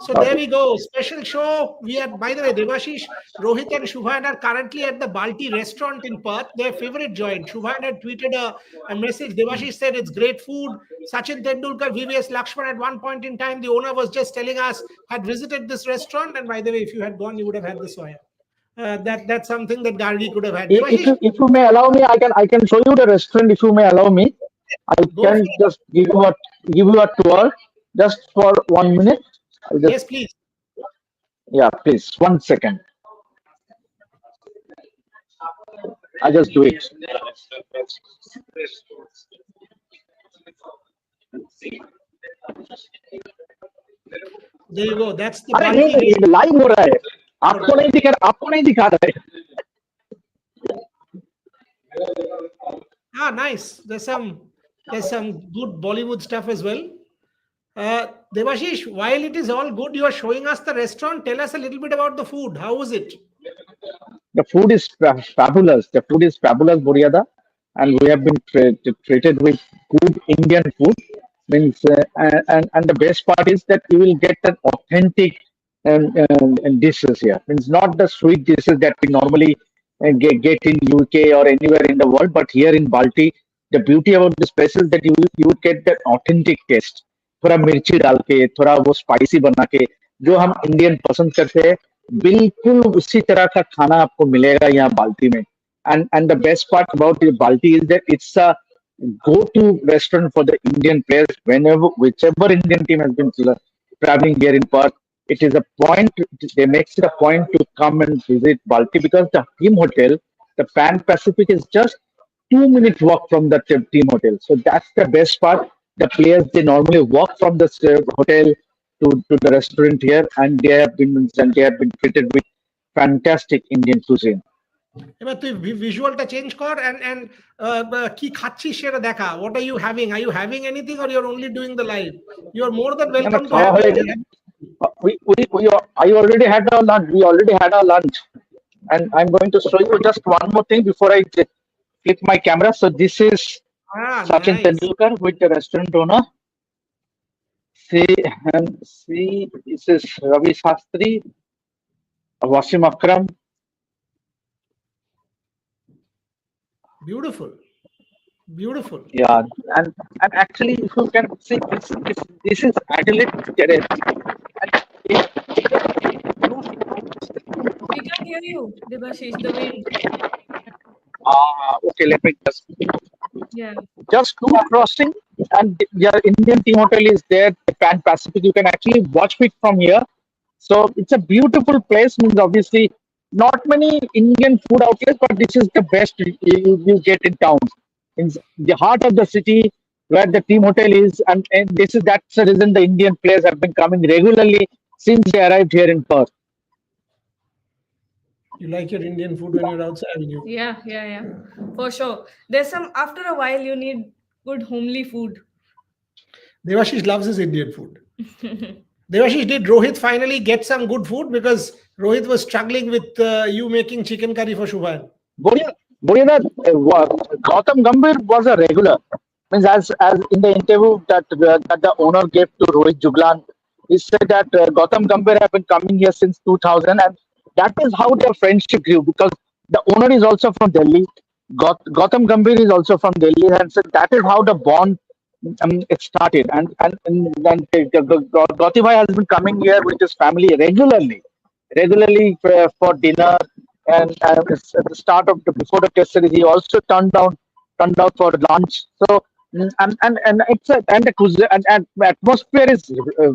So there we go. Special show. We are, by the way, Devashish, Rohit and Shubhan are currently at the Balti restaurant in Perth, their favorite joint. Shubhan had tweeted a message. Devashish said it's great food. Sachin Tendulkar, VVS Lakshman at one point in time, the owner was just telling us, had visited this restaurant. And by the way, if you had gone, you would have had the soya. That's something that Gargi could have had. Devashish, If you may allow me, I can show you the restaurant. If you may allow me, I go for can it. just give you a tour just for 1 minute. I'll just Yes, please. Yeah, please 1 second. I just do it. There you go. That's the अरे नहीं Balti नहीं live हो रहा है आपको नहीं दिखा रहा है Ah, nice. There's some good Bollywood stuff as well. Devashish, while it is all good, you are showing us the restaurant. Tell us a little bit about the food. How was it? The food is fabulous. The food is fabulous, Buryada, and we have been treated with good Indian food. Means and the best part is that you will get an authentic dishes here. Means not the sweet dishes that we normally get in UK or anywhere in the world, but here in Balti, the beauty about this place is that you would get that authentic taste. थोड़ा मिर्ची डाल के थोड़ा वो spicy बना के जो हम इंडियन पसंद करते हैं बिल्कुल उसी तरह का खाना आपको मिलेगा यहाँ बाल्टी में and the best part about the Balti is that it's a go-to restaurant for the Indian players whenever whichever Indian team has been traveling here in Perth. It is a point. They makes it a point to come and visit Balti because the team hotel, the Pan Pacific, is just 2 minute walk from the team hotel. So that's the best part. The players they normally walk from the hotel to the restaurant here, and they have been treated with fantastic Indian cuisine. এবার তুই ভিজুয়ালটা change কর and কি খাচ্ছিস সেটা দেখা. What are you having? Are you having anything or you're only doing the live? You're more than welcome to have it. I already had our lunch. We already had our lunch, and I'm going to show you just one more thing before I flip my camera. So this is Sachin Nice. Tendulkar with the restaurant owner. See, this is Ravi Shastri, Wasim Akram. Beautiful. Yeah, and actually, if you can see, this is Adelaide Terrace. And We can't hear you, Devashish, the wind. okay, let me Yeah. just two crossing, and your Indian team hotel is there. The Pan Pacific. You can actually watch it from here. So it's a beautiful place. Means obviously not many Indian food outlets, but this is the best you get in town. In the heart of the city where the team hotel is, and that's the reason the Indian players have been coming regularly since they arrived here in Perth. You like your Indian food when you're outside. Yeah. For sure. There's some, after a while, you need good homely food. Devashish loves his Indian food. Devashish, did Rohit finally get some good food? Because Rohit was struggling with you making chicken curry for Shubhan. Boria, Gautam Gambhir was a regular. Means as in the interview that the owner gave to Rohit Juglan, he said that Gautam Gambhir have been coming here since 2000, and that is how their friendship grew. Because the owner is also from Delhi, Gautam Gambhir is also from Delhi, and so that is how the bond it started. And Gautam Bhai has been coming here with his family regularly for dinner. And at the start of before the test series, he also turned out for lunch. So and it's and the atmosphere is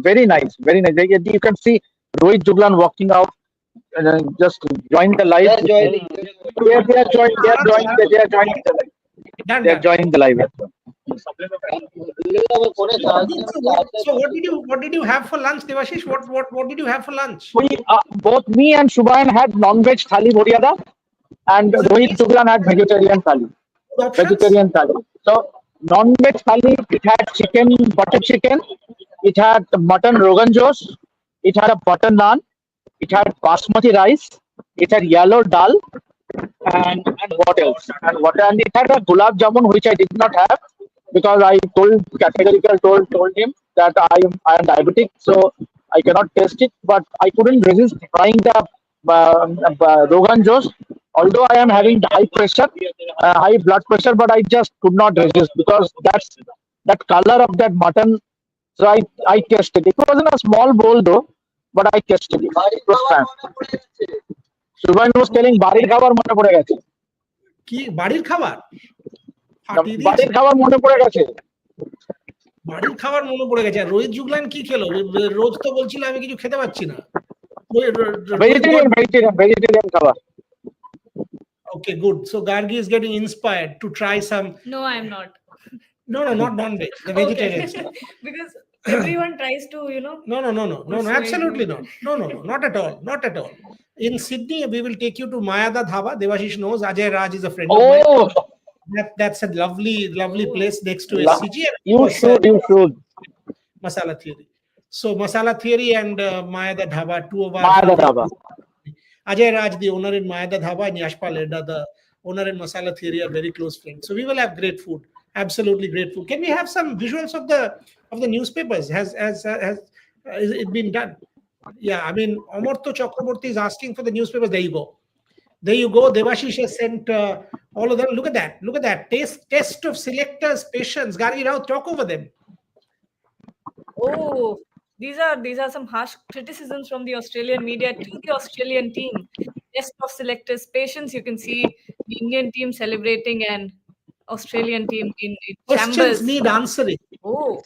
very nice. You can see Rohit Juglan walking out, just join the live. They are joining the live. So what did you have for lunch, Devashish? What did you have for lunch? Both me and Shubhan had non-veg thali Boryada, and Rohit Juglan had vegetarian thali. So non-veg thali, it had butter chicken, it had mutton rogan josh, it had a butter naan, it had basmati rice, it had yellow dal, and what else? And it had a gulab jamun, which I did not have because I told him that I am diabetic. So I cannot taste it, but I couldn't resist trying the Rogan Josh. Although I am having high pressure, high blood pressure, but I just could not resist because that color of that mutton. So I tasted. It was in a small bowl though, but I tasted it. It was fine. Subhan was telling বাড়ির খাবার মনে পড়ে গেছে কি বাড়ির খাবার ফাটিয়ে দিয়েছে বাড়ির খাবার মনে পড়ে গেছে বাড়ির খাবার মনে পড়ে গেছে আর রোহিত জুগলান কি খেলো রোজ তো বলছিল আমি কিছু খেতে পাচ্ছি না ভেজিটেরিয়ান খাবার Okay, good. So Gargi is getting inspired to try some. No, I'm not. No, not non-veg. The vegetarian Okay. stuff. Because everyone tries to, No, absolutely not. No, not at all. Not at all. In Sydney, we will take you to Mayada Dhaba. Devashish knows Ajay Raj is a friend of mine. That's a lovely place next to SCG. You should. Masala Theory. So Masala Theory and Mayada Dhaba, two of our. Mayada Dhaba. Ajay Raj, the owner in Mayada Dhaba, and Yashpal Edda, the owner in Masala Theory, are very close friends. So we will have great food. Absolutely great food. Can we have some visuals of the newspapers? Has it been done? Yeah, I mean, Amartya Chakraborty is asking for the newspapers. There you go. Devashish has sent all of them. Look at that. Test of selectors' patience. Gari Rao, talk over them. Oh, these are some harsh criticisms from the Australian media to the Australian team. Test of selectors' patience. You can see the Indian team celebrating and Australian team in Questions shambles. need answering. Oh,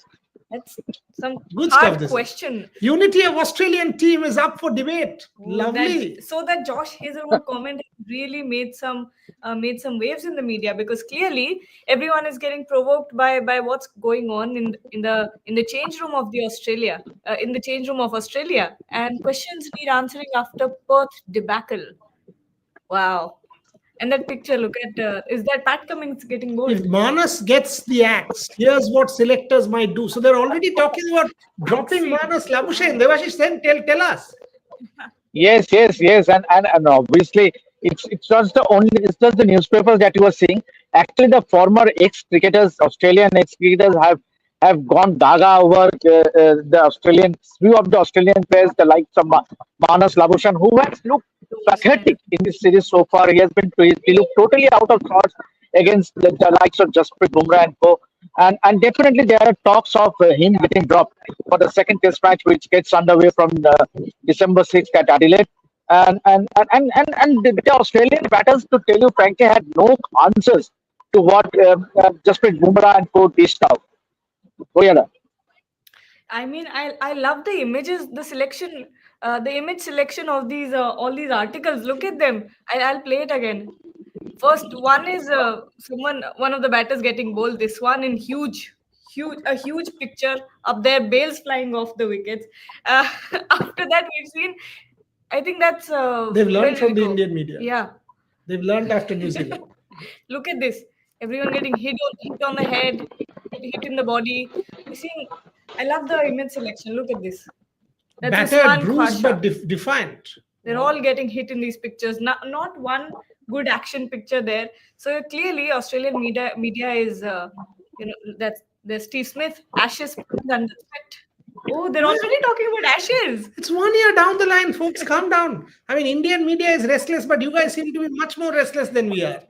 that's some Good hard stuff, question. Unity of Australian team is up for debate. Lovely. That Josh Hazelwood comment really made some waves in the media, because clearly everyone is getting provoked by what's going on in the change room of Australia, and questions need answering after Perth debacle. Wow. And that picture, look at, is that Pat Cummins getting bold? If Manas gets the axe, here's what selectors might do. So they're already talking about dropping Manas. Labuschagne, Devashish, then tell us. Yes, and obviously it's just the newspapers that you are seeing. Actually, the former Australian ex-cricketers have gone gaga over the Australian few of the Australian players, the likes of Manas Labuschagne, who has looked pathetic in this series so far. He looked totally out of sorts against the likes of Jasprit Bumrah and co. And definitely there are talks of him getting dropped for the second test match, which gets underway from December 6th at Adelaide. And the Australian batters, to tell you frankly, had no answers to what Jasprit Bumrah and co dished out. I mean, I love the images, the image selection of these all these articles. Look at them. I'll play it again. First one is one of the batters getting bowled. This one in a huge picture up there, bails flying off the wickets. After that, we've seen. I think that's they've learned from the Indian media. Yeah, they've learned after New Zealand. Look at this. Everyone getting hit on the head, hit in the body. We're seeing. I love the image selection. Look at this. That's battered, bruised, but defiant. They're all getting hit in these pictures. Not one good action picture there. So clearly, Australian media is, that's there's Steve Smith, Ashes under threat. Oh, they're already talking about Ashes. It's 1 year down the line, folks. Calm down. I mean, Indian media is restless, but you guys seem to be much more restless than we are.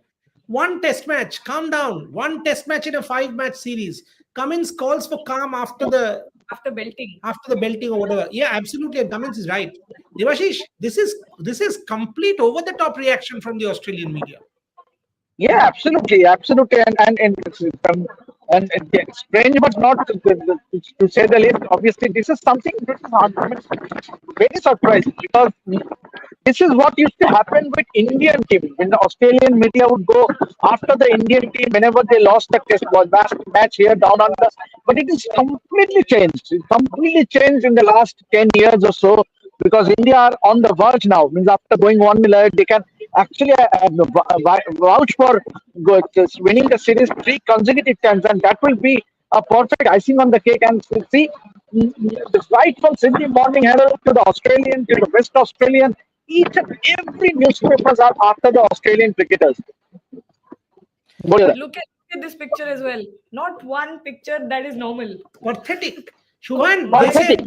One test match, calm down. One test match in a 5-match series. Cummins calls for calm after the belting or whatever. Yeah, absolutely. And Cummins is right. Devashish, this is complete over the top reaction from the Australian media. Yeah, absolutely, and it's strange, but not to say the least. Obviously, this is something that is very surprising, because this is what used to happen with Indian team. When the Australian media would go after the Indian team whenever they lost the test match here down under, but it is completely changed. It's completely changed in the last 10 years or so, because India are on the verge now. Means after going 1-0 ahead, they can actually vouch for winning the series 3 consecutive times, and that will be a perfect icing on the cake. And see, right from Sydney Morning Herald to the Australian, to the West Australian, each and every newspapers are after the Australian cricketers. Look at this picture as well. Not one picture that is normal. Pathetic. Shubhan, they say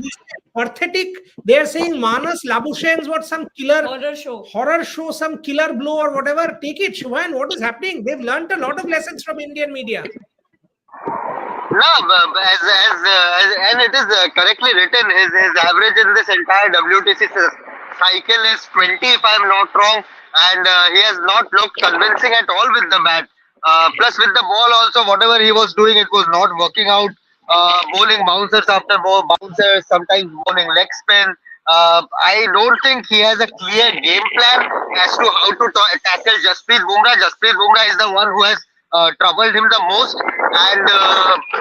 pathetic. They are saying Manas Labuschagne what some killer horror show, some killer blow or whatever. Take it, Shubhan. What is happening? They've learnt a lot of lessons from Indian media. No, and it is correctly written. His average in this entire WTC cycle is 20, if I'm not wrong, and he has not looked convincing at all with the bat. Plus, with the ball also, whatever he was doing, it was not working out. Bowling bouncers after bouncers, sometimes bowling leg spin. I don't think he has a clear game plan as to how to tackle Jasprit Bumrah. Jasprit Bumrah is the one who has troubled him the most, and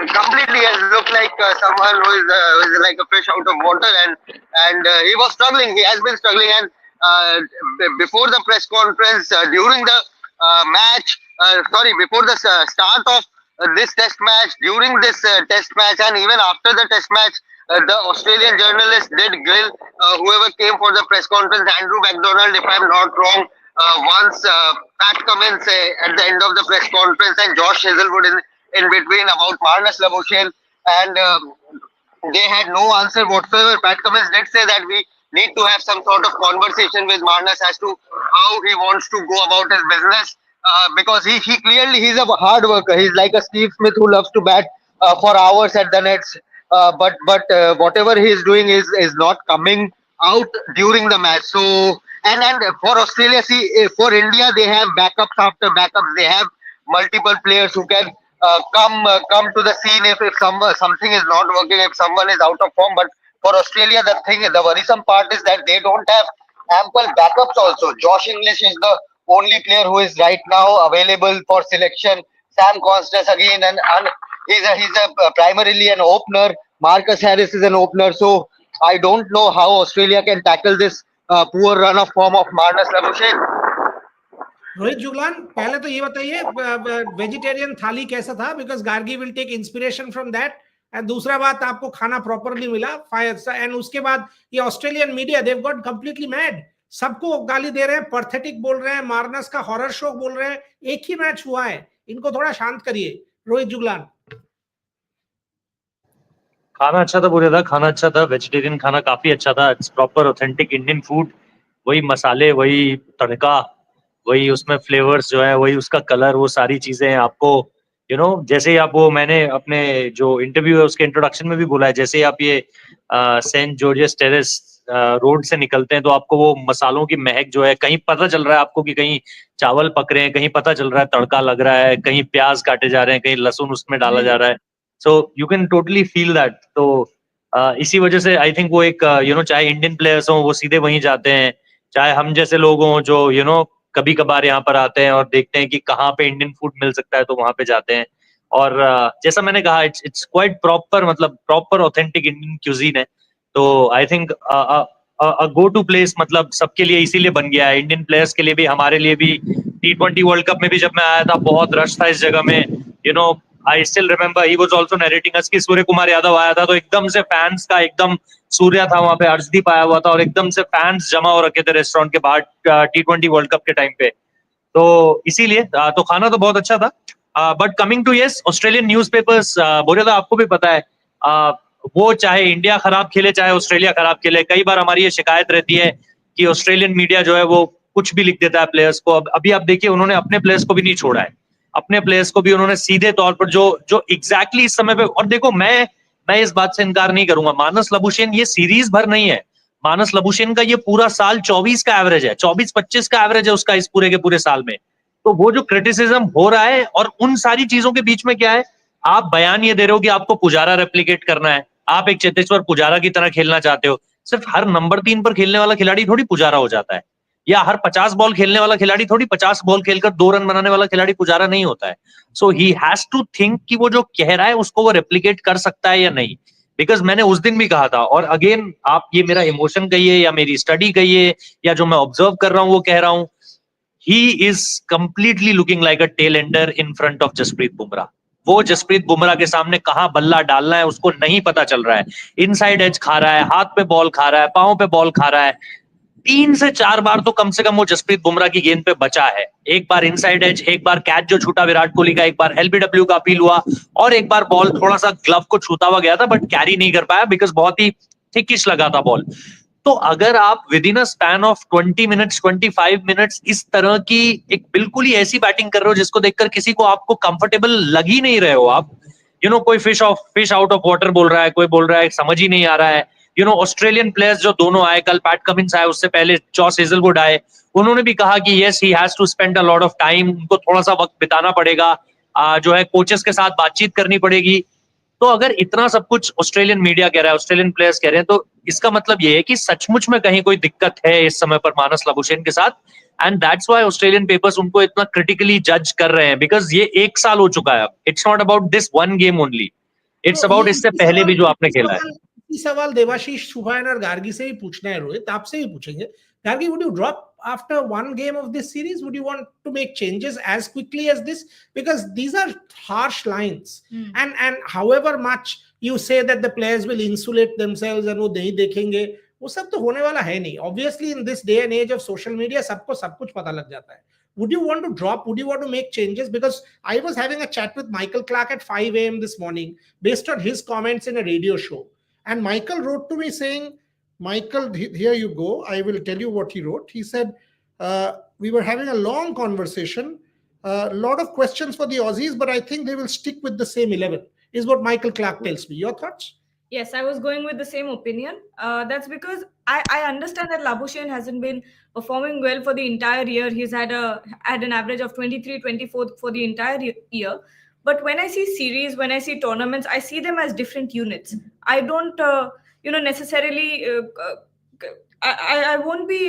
completely has looked like someone who is like a fish out of water, and he was struggling. He has been struggling, and before the press conference, during the before the start of this test match, during this test match, and even after the test match, the Australian journalist did grill whoever came for the press conference. Andrew McDonald, if I'm not wrong, once Pat Cummins at the end of the press conference, and Josh Hazelwood in between about Marnus Labuschagne, and they had no answer whatsoever. Pat Cummins did say that we need to have some sort of conversation with Marnus as to how he wants to go about his business, because he clearly, he's a hard worker. He's like a Steve Smith who loves to bat for hours at the nets, but whatever he is doing is not coming out during the match. So and for Australia, see, for India, they have backups after backups. They have multiple players who can come to the scene if something is not working, if someone is out of form. But for Australia, the worrisome part is that they don't have ample backups also. Josh English is the only player who is right now available for selection. Sam Constance again, and he's a primarily an opener. Marcus Harris is an opener. So I don't know how Australia can tackle this poor run of form of Marnus Labuschagne. Rohit Juglan, पहले तो ये बताइए vegetarian thali कैसा था, because Gargi will take inspiration from that, and दूसरा बात, आपको खाना प्रॉपरली मिला, एंड उसके बाद ये ऑस्ट्रेलियन मीडिया देव गॉट कंप्लीटली मैड, सबको गाली दे रहे हैं, पर्थेटिक बोल रहे हैं, मार्नस का हॉरर शो बोल रहे हैं, एक ही मैच हुआ है, इनको थोड़ा शांत करिए। रोहित जुगलान। खाना अच्छा था, बोले था खाना अच्छा था, वेजिटेरियन खाना काफी अच्छा था, it's proper authentic Indian food, वही मसाले, वही तड़का, वही उसमें फ्लेवर्स जो है, वही उसका कलर, वो सारी चीजें आपको जैसे ही आप वो, मैंने अपने जो इंटरव्यू है उसके इंट्रोडक्शन में भी बोला है, जैसे ही आप ये सेंट जॉर्जेस टेरेस रोड से निकलते हैं तो आपको वो मसालों की महक जो है, कहीं पता चल रहा है आपको कि कहीं चावल पक रहे हैं, कहीं पता चल रहा है तड़का लग रहा है, कहीं प्याज काटे जा रहे हैं, कहीं लहसुन उसमें डाला जा रहा है, so you can totally feel that. तो इसी वजह से आई थिंक वो एक चाहे इंडियन प्लेयर्स हों वो सीधे वहीं जाते हैं, चाहे हम जैसे लोग हों जो कभी कभार यहाँ पर आते हैं और देखते हैं कि कहाँ पे इंडियन फूड मिल सकता है तो वहां पे जाते हैं। और जैसा मैंने कहा, इट्स क्वाइट प्रॉपर, मतलब प्रॉपर ऑथेंटिक इंडियन क्यूजीन है। तो I think go to place मतलब सबके लिए इसीलिए बन गया है, इंडियन प्लेयर्स के लिए भी, हमारे लिए भी। T20 वर्ल्ड कप में भी जब मैं आया था बहुत रश था इस जगह में, I still remember he was also narrating us कि सूर्य कुमार यादव आया था तो एकदम से फैंस का एकदम, सूर्या था वहां पे, अर्शदीप आया हुआ था और एकदम से फैंस जमा हो रखे थे रेस्टोरेंट के बाहर T20 वर्ल्ड कप के टाइम पे। तो इसीलिए तो खाना तो बहुत अच्छा था। But coming to yes Australian newspapers, बोले था आपको भी पता है, वो चाहे इंडिया खराब खेले चाहे ऑस्ट्रेलिया खराब खेले, कई बार हमारी ये शिकायत रहती है कि ऑस्ट्रेलियन मीडिया जो है वो कुछ भी लिख देता है प्लेयर्स को। अभी आप देखिए, उन्होंने अपने प्लेयर्स को भी नहीं छोड़ा है, अपने प्लेयर्स को भी उन्होंने सीधे तौर पर जो एग्जैक्टली इस समय पे, और देखो मैं इस बात से इनकार नहीं करूंगा, मानस लबुशेन ये सीरीज भर नहीं है, मानस लबुशेन का ये पूरा साल 24 का एवरेज है, 24-25 का एवरेज है उसका इस पूरे के पूरे साल में। तो वो जो क्रिटिसिज्म हो रहा है, और उन सारी चीजों के बीच में क्या है, आप बयान ये दे रहे हो कि आपको पुजारा रेप्लिकेट करना है, आप एक चेतेश्वर पुजारा की तरह खेलना चाहते हो। सिर्फ हर नंबर 3 पर खेलने वाला खिलाड़ी थोड़ी पुजारा हो जाता है, या हर 50 बॉल खेलने वाला खिलाड़ी थोड़ी 50 बॉल खेलकर 2 रन बनाने वाला खिलाड़ी पुजारा नहीं होता है। सो ही हैज टू थिंक कि वो जो कह रहा है उसको वो रेप्लिकेट कर सकता है या नहीं। बिकॉज मैंने उस दिन भी कहा था, और अगेन आप ये मेरा इमोशन कहिए या मेरी स्टडी कहिए या जो मैं ऑब्जर्व कर रहा हूं वो कह रहा हूं, he is completely looking like a tail ender in front of Jasprit Bumrah. वो जसप्रीत बुमराह के सामने कहां बल्ला डालना है उसको नहीं पता चल रहा है, इनसाइड एज खा रहा है, हाथ पे बॉल खा रहा है, पांव पे बॉल खा रहा है। 3 से 4 बार तो कम से कम वो जसप्रीत बुमराह की गेंद पे बचा है। एक बार इनसाइड एज, एक बार कैच जो छूटा विराट कोहली का, एक बार एलबीडब्ल्यू का अपील हुआ, और एक बार बॉल थोड़ा सा ग्लव को छूता हुआ गया था बट कैरी नहीं कर पाया बिकॉज बहुत ही थिकिश लगा था बॉल। तो अगर आप with in a span of 20 minutes 25 minutes इस तरह की एक बिल्कुल ही ऐसी बैटिंग कर रहे हो जिसको देखकर किसी को आपको कंफर्टेबल लग ही नहीं रहे हो आप, कोई फिश आउट ऑफ वाटर बोल रहा है, कोई बोल रहा है समझ ही नहीं आ रहा है। ऑस्ट्रेलियन प्लेयर्स जो दोनों आए, कल पैट कमिंस आए, उससे पहले जॉस हेजलवुड आए, उन्होंने भी कहा कि yes he has to spend a lot of time, उनको थोड़ा सा वक्त बिताना पड़ेगा, जो है कोचेस के साथ बातचीत करनी पड़ेगी। तो अगर इतना सब कुछ ऑस्ट्रेलियन मीडिया कह रहा है, ऑस्ट्रेलियन प्लेयर्स कह रहे हैं, तो इसका मतलब ये है कि सचमुच में कहीं कोई दिक्कत है इस समय पर मानस लाबुशेन के साथ। And that's why Australian papers उनको इतना क्रिटिकली जज कर रहे हैं, बिकॉज ये 1 साल हो चुका है। It's not about this one game only, it's तो ये अबाउट इससे पहले भी जो आपने खेला है। सवाल देवाशीष, सुभान और गार्गी से ही पूछना है। रोहित, आपसे ही पूछेंगे। Gargi, would you drop after one game of this series? Would you want to make changes as quickly as this? Because these are harsh lines. And however much you say that the players will insulate themselves and वो नहीं देखेंगे, वो सब तो होने वाला है नहीं। Obviously in this day and age of social media सबको सब कुछ पता लग जाता है। Would you want to drop? Would you want to make changes? Because I was having a chat with Michael Clark at 5 a.m. this morning based on his comments in a radio show. And Michael wrote to me saying, Michael, here you go. I will tell you what he wrote. He said, we were having a long conversation, a lot of questions for the Aussies, but I think they will stick with the same 11, is what Michael Clark tells me. Your thoughts? Yes, I was going with the same opinion. That's because I understand that Labuschagne hasn't been performing well for the entire year. He's had an average of 23, 24 for the entire year. But when I see series, when I see tournaments, I see them as different units. I don't, necessarily. I won't be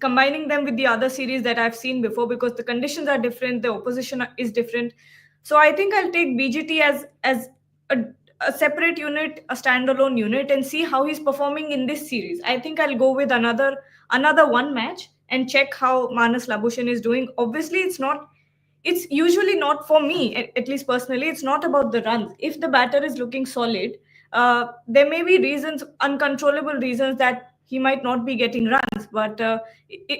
combining them with the other series that I've seen before because the conditions are different, the opposition is different. So I think I'll take BGT as a separate unit, a standalone unit, and see how he's performing in this series. I think I'll go with another one match and check how Manas Labuschagne is doing. Obviously, it's usually not for me, at least personally, it's not about the runs. If the batter is looking solid, there may be reasons, uncontrollable reasons, that he might not be getting runs, but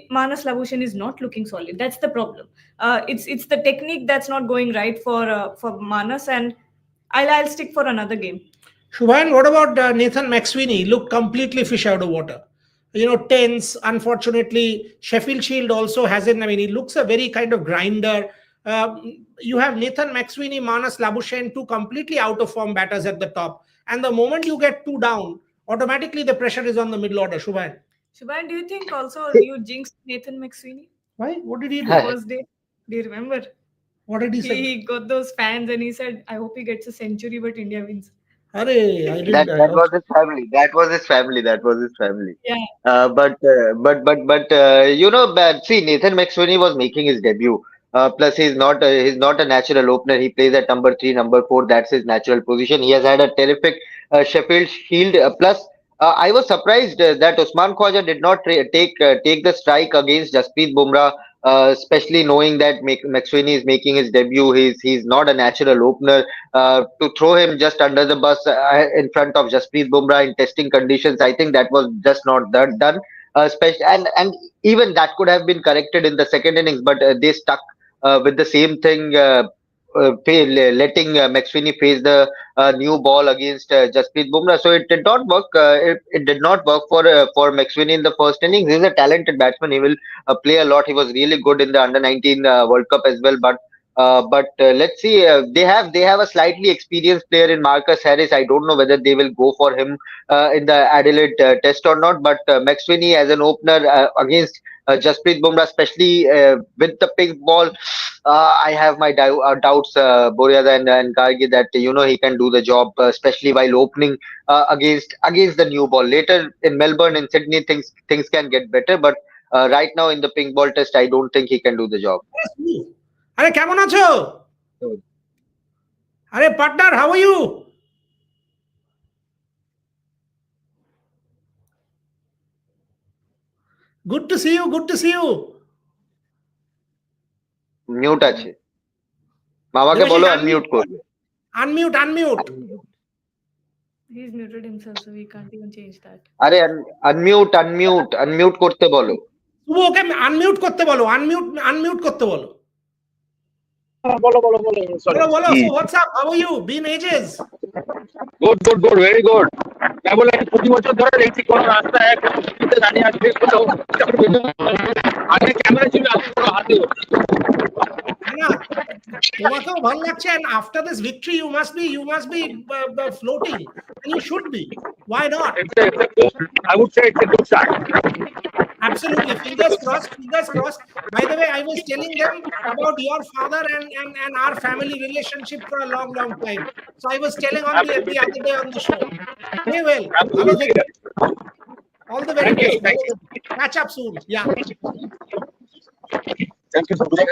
Manas Labuschagne is not looking solid. That's the problem. It's the technique that's not going right for Manas, and I'll stick for another game. Shubhan, what about Nathan McSweeney? Looked completely fish out of water. Tense. Unfortunately, Sheffield Shield also hasn't. I mean, he looks a very kind of grinder. You have Nathan McSweeney, Manas Labuschagne, two completely out of form batters at the top. And the moment you get two down, automatically the pressure is on the middle order. Shubhan, do you think also you jinxed Nathan McSweeney? why? What did he do? First day, do you remember? What did he say? He got those fans and he said, "I hope he gets a century, but India wins." I didn't. That was his family. That was his family. That was his family. Yeah. But see, Nathan McSweeney was making his debut. Plus, he's not a natural opener. He plays at number 3, number 4. That's his natural position. He has had a terrific Sheffield Shield. Plus, I was surprised that Usman Khwaja did not take the strike against Jasprit Bumrah. Especially knowing that McSweeney is making his debut, he's not a natural opener. To throw him just under the bus in front of Jasprit Bumrah in testing conditions, I think that was just not done. Especially, and even that could have been corrected in the second innings, but they stuck with the same thing. Letting McSweeney face the new ball against Jasprit Bumrah, so it did not work. It did not work for McSweeney in the first innings. He's a talented batsman. He will play a lot. He was really good in the Under 19 World Cup as well. But let's see. They have a slightly experienced player in Marcus Harris. I don't know whether they will go for him in the Adelaide Test or not. But McSweeney as an opener against Jasprit Bumrah, especially with the pink ball, I have my doubts, Boryada and Gargi, that he can do the job, especially while opening against the new ball. Later in Melbourne and Sydney, things can get better, but right now in the pink ball test, I don't think he can do the job. আরে কেমন আছো? আরে partner, how are you? Good to see you. Good to see you. Mute আছে, মামাকে বলো unmute করবে। Unmute. He's muted himself, so we can't even change that. আরে unmute করতে বলো। শুভ ওকে আনমিউট করতে বলো, আনমিউট করতে বলো। Sorry. বলো। So what's up? How are you? Been ages. Good, very good. मैं बोला कि 20 বছর ধরে দেখছি কোন রাস্তায় কোনো কিছুতে দাঁড়িয়ে আসবে কোথাও আগে ক্যামেরা ছিল আগে পুরো হাতে না, তোমাকেও ভালো লাগছে, and after this victory you must be floating, and you should be. Why not? I would say it's a good start. Absolutely. Fingers crossed. By the way, I was telling them about your father and our family relationship for a long time. So I was telling on the other day on the show. Very well. All the very best. Catch up soon. Yeah. Thank you so much.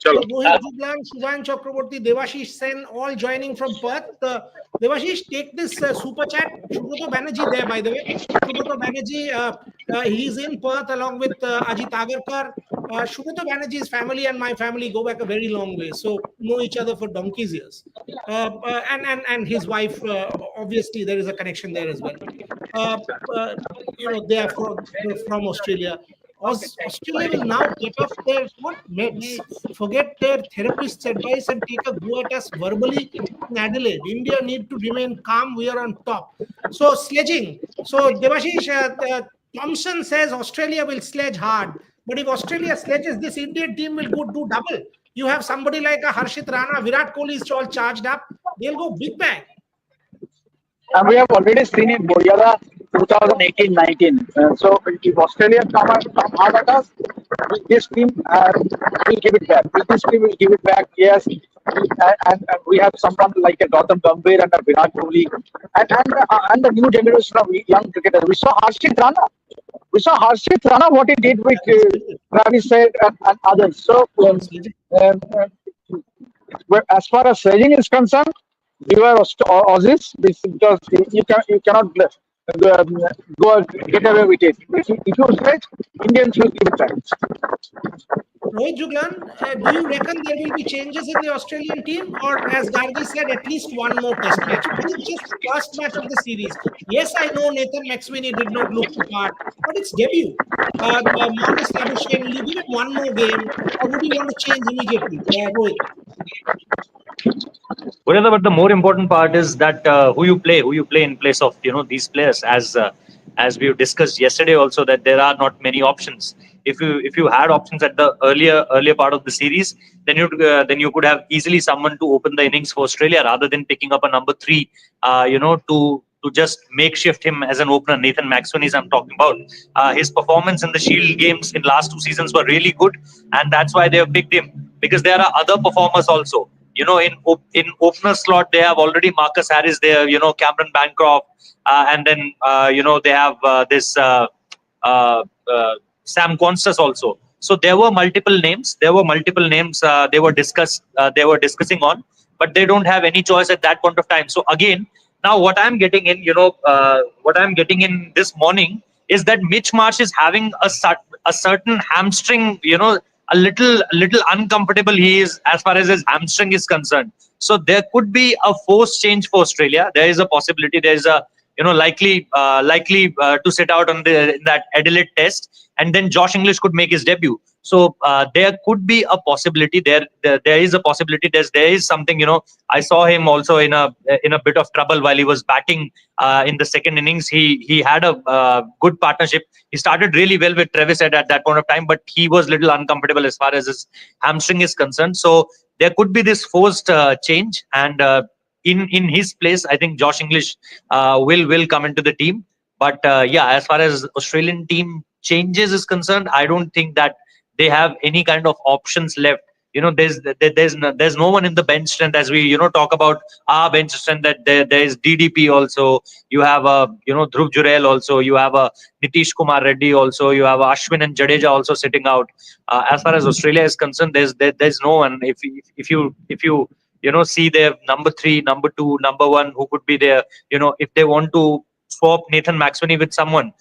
So Rohit Juglan, Shubhan Chakraborty, Devashish Sen, all joining from Perth. Devashish, take this super chat. Subroto Banerjee there, by the way. Subroto Banerjee, he's in Perth along with Ajit Agarkar. Subroto Banerjee's family and my family go back a very long way, so know each other for donkey's years. And his wife, obviously there is a connection there as well. They are from Australia. Australia will now get off their meds, forget their therapist's advice and take a go at us verbally in Adelaide. India need to remain calm. We are on top. So sledging. So Devashish, Thompson says Australia will sledge hard. But if Australia sledges, this Indian team will go do double. You have somebody like a Harshit Rana, Virat Kohli is all charged up. They'll go big bang. And we have already seen in Boryada 2018-19. So if Australia come hard at us, with this team will give it back. With this team will give it back. Yes, and we have someone like a Gautam Gambhir and a Virat Kohli, and the new generation of young cricketers. We saw Harshit Rana. What he did with Travis Head and others. So as far as sledging is concerned, we were Aussies because you cannot go get away with it. If you sledge, Indians will give it back. Rohit Juglan, do you reckon there will be changes in the Australian team, or as Gargi said, at least one more test match? This is just first match of the series. Yes, I know Nathan McSweeney did not look the part, but it's debut. Marcus Labuschagne, will you give it one more game, or would you want to change immediately? Rohit. But the more important part is that who you play in place of these players, as we discussed yesterday also, that there are not many options. If you had options at the earlier part of the series, then you could have easily someone to open the innings for Australia rather than picking up a number 3 to just makeshift him as an opener. Nathan McSweeney I'm talking about. His performance in the Shield games in last 2 seasons were really good, and that's why they have picked him, because there are other performers also. In opener slot, they have already Marcus Harris there, Cameron Bancroft, and then, they have this Sam Constas also. So there were multiple names. They were discussing on, but they don't have any choice at that point of time. So again, now what I'm getting in this morning is that Mitch Marsh is having a certain hamstring, a little uncomfortable he is as far as his hamstring is concerned. So there could be a forced change for Australia. There is a possibility. There is a likely to sit out in that Adelaide test, and then Josh English could make his debut. So there could be a possibility. There is a possibility. There is something. I saw him also in a bit of trouble while he was batting in the second innings. He had a good partnership. He started really well with Travis Head at that point of time, but he was little uncomfortable as far as his hamstring is concerned. So there could be this forced change, and in his place, I think Josh English will come into the team. But as far as Australian team changes is concerned, I don't think that they have any kind of options left. There's no one in the bench strength, as we talk about our bench strength, that there is DDP also. You have Dhruv Jurel also. You have Nitish Kumar Reddy also. You have Ashwin and Jadeja also sitting out. As far as Australia is concerned, there's no one. If you see their number 3, number 2, number 1 who could be there. If they want to swap Nathan McSweeney with someone,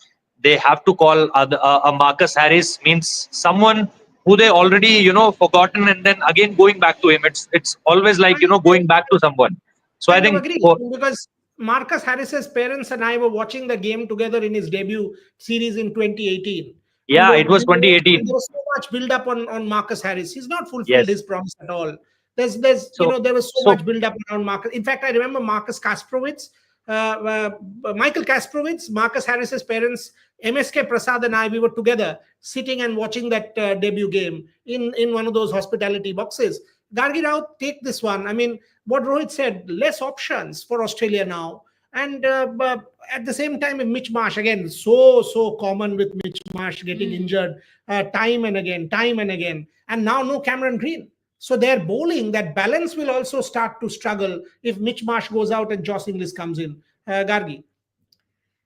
they have to call a Marcus Harris, means someone who they already forgotten, and then again going back to him. It's always like going back to someone. So I Kind of think agree, because Marcus Harris's parents and I were watching the game together in his debut series in 2018. yeah, it was 2018. There was so much build up on Marcus Harris. He's not fulfilled Yes. his promise at all. There was so So much build up around Marcus. In fact, I remember Michael Kasprowitz, Marcus Harris's parents, MSK Prasad and I, we were together sitting and watching that debut game in one of those hospitality boxes. Gargi Rao, take this one. I mean, what Rohit said, less options for Australia now. And but at the same time, Mitch Marsh, again, so common with Mitch Marsh getting injured time and again, time and again. And now no Cameron Green. So their bowling, that balance will also start to struggle if Mitch Marsh goes out and Joss Inglis comes in. Gargi.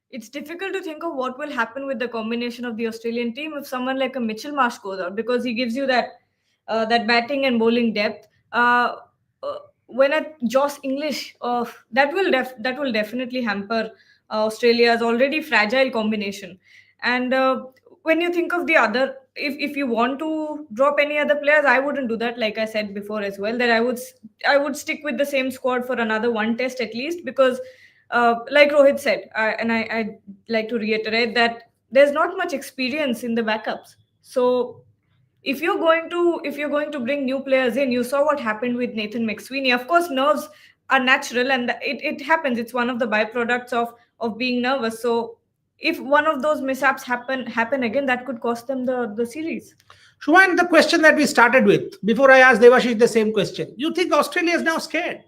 It's difficult to think of what will happen with the combination of the Australian team if someone like a Mitchell Marsh goes out, because he gives you that batting and bowling depth. When at Joss English, that will definitely hamper Australia's already fragile combination. And when you think of the other, if you want to drop any other players, I wouldn't do that. Like I said before as well, that I would stick with the same squad for another one test at least, because like Rohit said, I'd like to reiterate that there's not much experience in the backups. So if you're going to bring new players in, you saw what happened with Nathan McSweeney. Of course, nerves are natural, and it happens. It's one of the byproducts of being nervous. So if one of those mishaps happen again, that could cost them the series. Shuman, the question that we started with, before I asked Devashish the same question, you think Australia is now scared?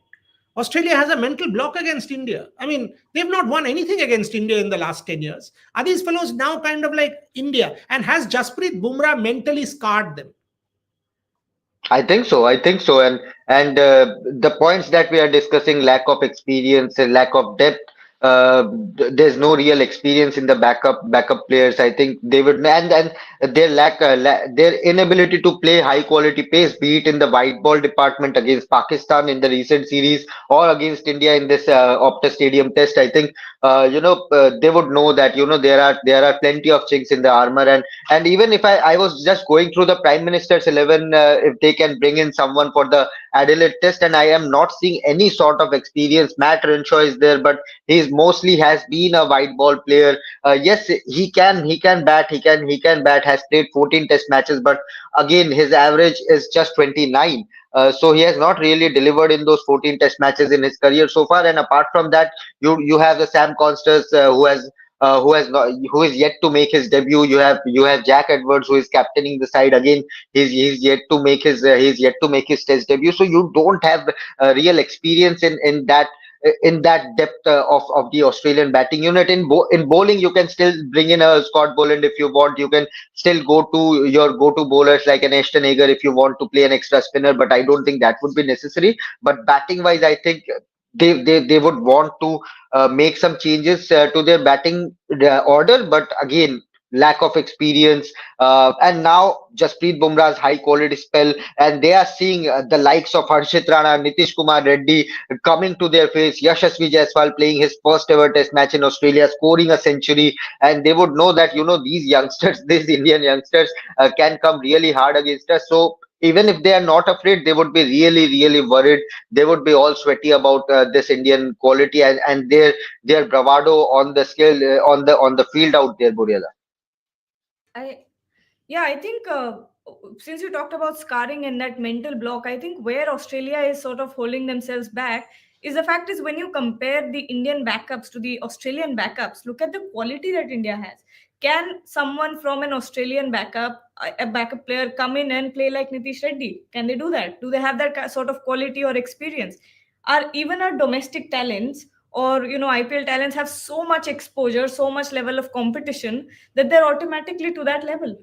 Australia has a mental block against India. I mean, they've not won anything against India in the last 10 years. Are these fellows now kind of like India? And has Jasprit Bumrah mentally scarred them? I think so. I think so. And the points that we are discussing, lack of experience and lack of depth. There's no real experience in the backup players. I think they would, and their their inability to play high quality pace, be it in the white ball department against Pakistan in the recent series or against India in this Optus Stadium test. I think they would know that there are plenty of chinks in the armor, and even if I was just going through the Prime Minister's 11, if they can bring in someone for the Adelaide test, and I am not seeing any sort of experience. Matt Renshaw is there, but he's mostly has been a white ball player. Yes, he can bat, he can bat. Has played 14 test matches, but again his average is just 29. So he has not really delivered in those 14 test matches in his career so far. And apart from that, you have the Sam Constance who is yet to make his debut. You have Jack Edwards, who is captaining the side again. He's yet to make his test debut. So you don't have real experience in that depth of the Australian batting unit. In bowling, you can still bring in a Scott Boland if you want. You can still go to your go-to bowlers like an Ashton Agar if you want to play an extra spinner. But I don't think that would be necessary. But batting-wise, I think they would want to make some changes to their batting order. But again, lack of experience, and now Jasprit Bumrah's high quality spell, and they are seeing the likes of Harshit Rana, Nitish Kumar Reddy coming to their face. Yashasvi Jaiswal playing his first ever test match in Australia, scoring a century, and they would know that these youngsters, these Indian youngsters, can come really hard against us. So even if they are not afraid, they would be really, really worried. They would be all sweaty about this Indian quality and their bravado on the scale on the field out there, Buriala. I Yeah, I think since you talked about scarring and that mental block, I think where Australia is sort of holding themselves back is the fact is when you compare the Indian backups to the Australian backups, look at the quality that India has. Can someone from an Australian backup, a backup player, come in and play like Nitish Reddy? Can they do that? Do they have that sort of quality or experience? Are even our domestic talents or IPL talents have so much exposure, so much level of competition that they're automatically to that level?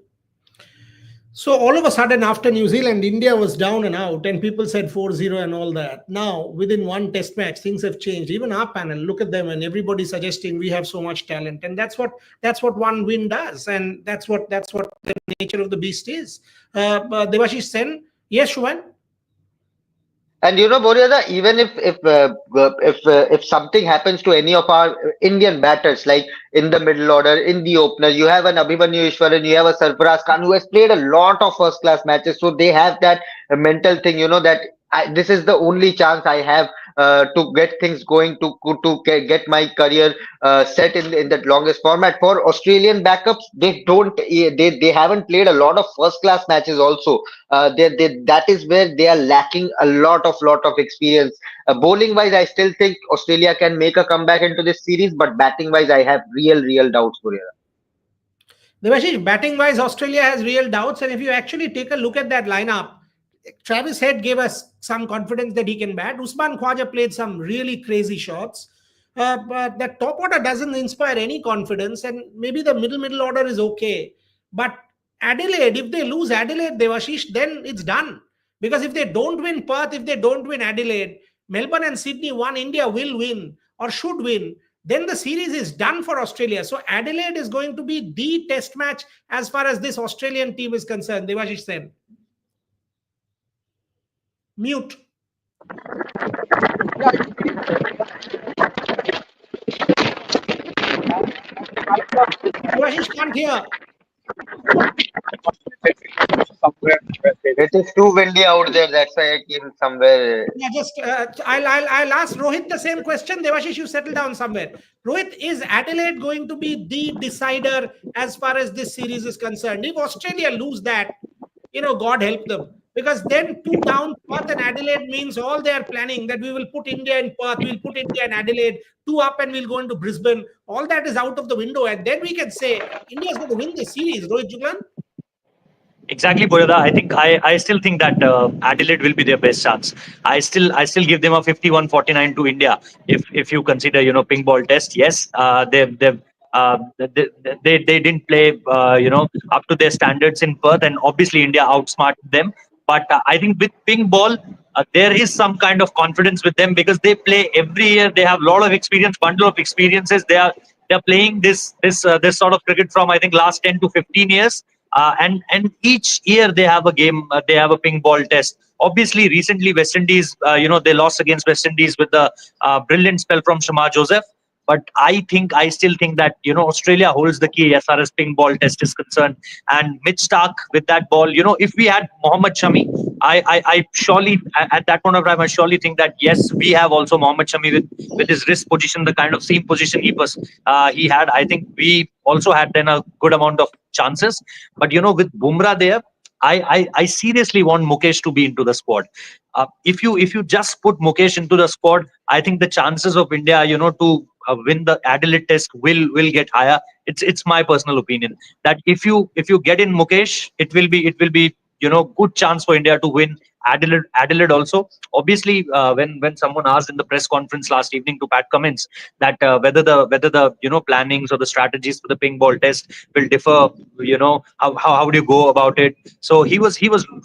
So all of a sudden, after New Zealand, India was down and out, and people said 4-0 and all that. Now, within one test match, things have changed. Even our panel, look at them, and everybody suggesting we have so much talent, and that's what one win does, and that's what the nature of the beast is. Devashish Sen, yes, Shuvan. And Boryada, even if something happens to any of our Indian batters, like in the middle order, in the opener, you have an Abhimanyu Ishwaran, you have a Sarfaraz Khan who has played a lot of first class matches, so they have that mental thing, that this is the only chance I have to get things going, get my career set in that longest format. For Australian backups, they haven't played a lot of first class matches also. That is where they are lacking a lot of experience. Bowling wise, I still think Australia can make a comeback into this series, but batting wise, I have real doubts, Gurriera. Devashish, batting wise, Australia has real doubts. And if you actually take a look at that lineup, Travis Head gave us some confidence that he can bat. Usman Khwaja played some really crazy shots. But the top order doesn't inspire any confidence. And maybe the middle order is okay. But Adelaide, if they lose Adelaide, Devashish, then it's done. Because if they don't win Perth, if they don't win Adelaide, Melbourne and Sydney, one India will win or should win. Then the series is done for Australia. So Adelaide is going to be the test match as far as this Australian team is concerned. Devashish said. Mute. Devashish can't hear. It is too windy out there. That's why I came somewhere. Yeah, just I'll ask Rohit the same question. Devashish, you settle down somewhere. Rohit, is Adelaide going to be the decider as far as this series is concerned? If Australia lose that, God help them. Because then 2 down, Perth and Adelaide means all they are planning that we will put India in Perth, we'll put India in Adelaide, 2 up and we'll go into Brisbane. All that is out of the window. And then we can say India is going to win the series. Rohit Juglan? Exactly, Boyada. I still think that Adelaide will be their best chance. I still give them a 51-49 to India if you consider ping ball test. Yes, they didn't play up to their standards in Perth, and obviously India outsmarted them. But I think with ping ball, there is some kind of confidence with them because they play every year. They have a lot of experience, bundle of experiences. They're playing this sort of cricket from I think last 10 to 15 years. And each year they have a game, they have a ping ball test. Obviously, recently West Indies, they lost against West Indies with the brilliant spell from Shamar Joseph. But I still think that Australia holds the key as far as ping ball test is concerned. And Mitch Stark with that ball, if we had Mohammad Shami, I surely at that point of time I surely think that yes, we have also Mohammad Shami with his wrist position, the kind of seam position he had. I think we also had then a good amount of chances. But with Bumrah there, I seriously want Mukesh to be into the squad. If you just put Mukesh into the squad, I think the chances of India, to win the Adelaide Test will get higher. It's my personal opinion that if you get in Mukesh, it will be good chance for India to win Adelaide also. Obviously, when someone asked in the press conference last evening to Pat Cummins that whether the plannings or the strategies for the ping ball test will differ, how do you go about it? So he was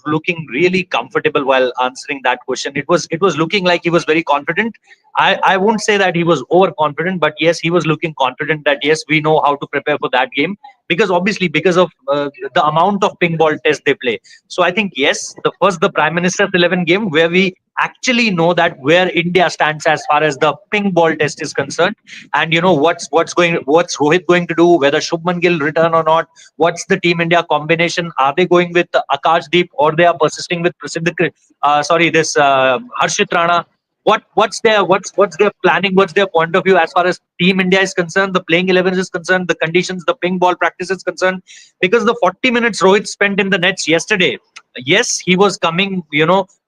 looking really comfortable while answering that question. It was looking like he was very confident. I won't say that he was overconfident, but yes, he was looking confident that yes, we know how to prepare for that game because of the amount of ping ball test they play. So I think yes, the Prime Minister's 11 game where we actually know that where India stands as far as the ping ball test is concerned, and what's Rohit going to do, whether Shubman Gill return or not, what's the Team India combination? Are they going with Akashdeep or they are persisting with Harshit Rana? What's their planning? What's their point of view as far as Team India is concerned? The playing 11 is concerned, the conditions, the ping ball practice is concerned. Because the 40 minutes Rohit spent in the nets yesterday, yes, he was coming,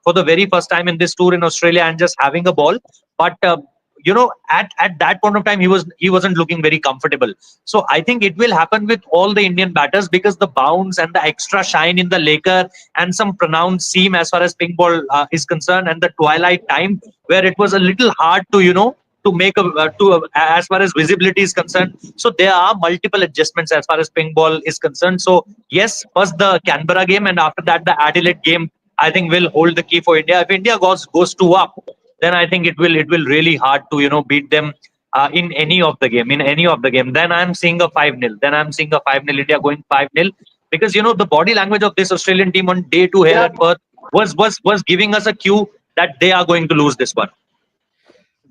for the very first time in this tour in Australia and just having a ball, but at that point of time he wasn't looking very comfortable. So I think it will happen with all the Indian batters because the bounce and the extra shine in the Laker and some pronounced seam as far as ping ball is concerned, and the twilight time where it was a little hard to make as far as visibility is concerned. So there are multiple adjustments as far as ping ball is concerned. So yes, first the Canberra game and after that the Adelaide game I think will hold the key for India. If India goes 2 up, then I think it will really hard to beat them in any of the game. Then I'm seeing a 5-0. India going 5-0 because the body language of this Australian team on day 2 here at Perth was giving us a cue that they are going to lose this one.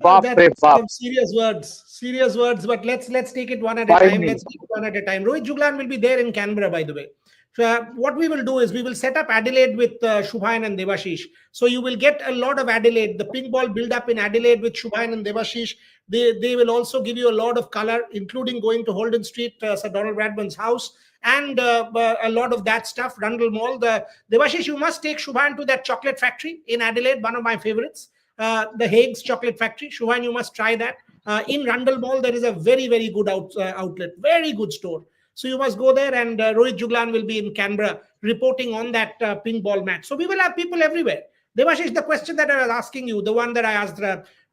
That's some serious words. But let's take it one at a time. Rohit Juglan will be there in Canberra, by the way. So, what we will do is we will set up Adelaide with Shubhayan and Devashish. So you will get a lot of Adelaide. The pink ball build up in Adelaide with Shubhayan and Devashish. They will also give you a lot of color, including going to Holden Street, Sir Donald Bradman's house, and a lot of that stuff. Rundle Mall. The Devashish, you must take Shubhayan to that chocolate factory in Adelaide, one of my favorites. The Hague's Chocolate Factory. Shubhayan, you must try that. In Rundle Mall, there is a very, very good outlet, very good store. So you must go there, and Rohit Juglan will be in Canberra reporting on that pink ball match. So we will have people everywhere. Devashish, the question that I was asking you, the one that I asked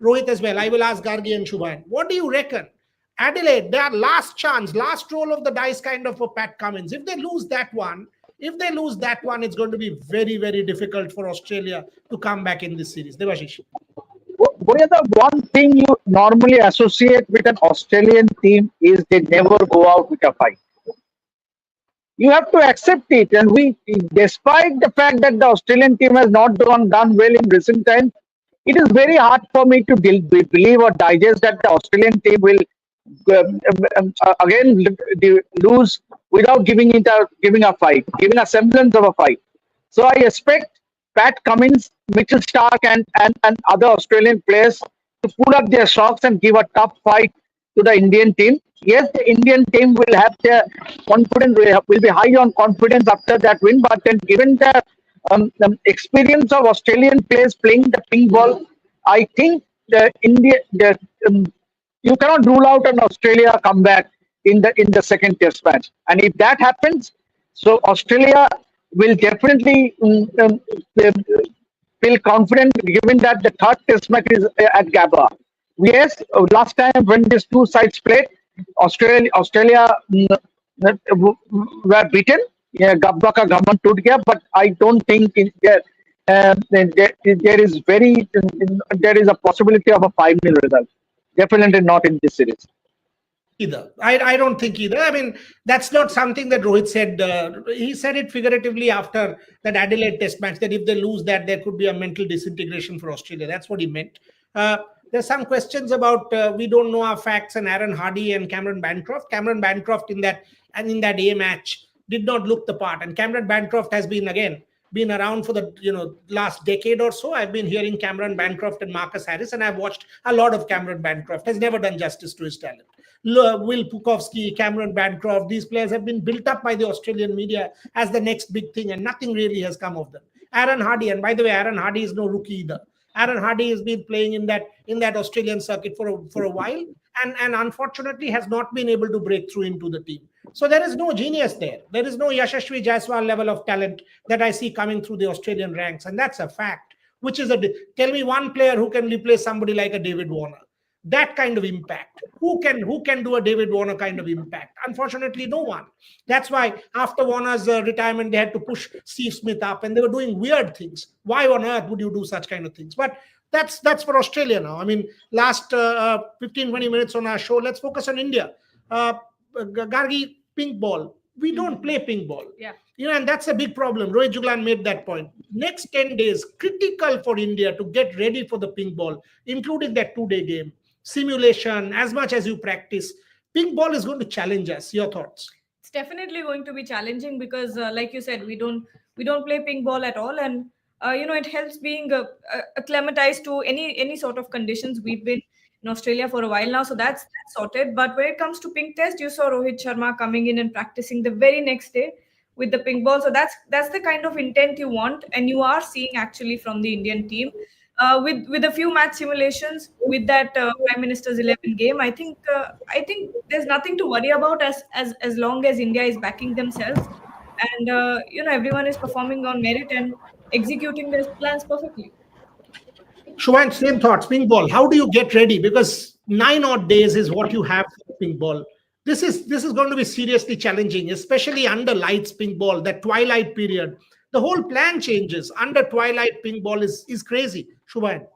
Rohit as well, I will ask Gargi and Shubhayan. What do you reckon? Adelaide, their last chance, last roll of the dice kind of for Pat Cummins. If they lose that one, it's going to be very, very difficult for Australia to come back in this series. Devashish. What is the one thing you normally associate with an Australian team is they never go out with a fight. You have to accept it. And despite the fact that the Australian team has not done well in recent times, it is very hard for me to believe or digest that the Australian team will again lose without giving a fight, giving a semblance of a fight. So I expect Pat Cummins, Mitchell Stark, and other Australian players to pull up their socks and give a tough fight to the Indian team. Yes, the Indian team will have their confidence, will be high on confidence after that win. But then, given the experience of Australian players playing the pink ball, I think you cannot rule out an Australia comeback in the second Test match. And if that happens, so Australia will definitely feel confident, given that the third Test match is at Gabba. Yes, last time when these two sides played, Australia were beaten. Yeah, Gabba ka gaman toot gaya, but I don't think there is a possibility of a 5-0 result. Definitely not in this series. Either. I don't think either. I mean, that's not something that Rohit said. He said it figuratively after that Adelaide Test match, that if they lose that, there could be a mental disintegration for Australia. That's what he meant. There's some questions about we don't know our facts and Aaron Hardy and Cameron Bancroft. Cameron Bancroft in that A match did not look the part, and Cameron Bancroft has been around for the last decade or so. I've been hearing Cameron Bancroft and Marcus Harris, and I've watched a lot of Cameron Bancroft. Has never done justice to his talent. Will Pukowski, Cameron Bancroft, these players have been built up by the Australian media as the next big thing, and nothing really has come of them. Aaron Hardy, and by the way, Aaron Hardy is no rookie either. Aaron Hardy has been playing in that Australian circuit for a while, and unfortunately has not been able to break through into the team. So there is no genius there. There is no Yashasvi Jaiswal level of talent that I see coming through the Australian ranks, and that's a fact. Tell me one player who can replace somebody like a David Warner. That kind of impact. Who can do a David Warner kind of impact? Unfortunately, no one. That's why after Warner's retirement, they had to push Steve Smith up, and they were doing weird things. Why on earth would you do such kind of things? But that's for Australia now. I mean, last 15, 20 minutes on our show, let's focus on India. Gargi, pink ball. We don't play pink ball. Yeah. And that's a big problem. Rohit Juglan made that point. Next 10 days, critical for India to get ready for the pink ball, including that 2-day game. Simulation, as much as you practice. Pink ball is going to challenge us. Your thoughts? It's definitely going to be challenging because, like you said, we don't play pink ball at all, and it helps being acclimatized to any sort of conditions. We've been in Australia for a while now, so that's sorted. But when it comes to pink test, you saw Rohit Sharma coming in and practicing the very next day with the pink ball. So that's the kind of intent you want, and you are seeing actually from the Indian team. With a few match simulations, with that Prime Minister's 11 game, I think there's nothing to worry about as long as India is backing themselves, and everyone is performing on merit and executing their plans perfectly. Shubhayan, same thoughts. Pink ball. How do you get ready? Because 9 odd days is what you have for pink ball. This is going to be seriously challenging, especially under lights pink ball. That twilight period. The whole plan changes. Under twilight, pink ball is crazy. Shubhayan.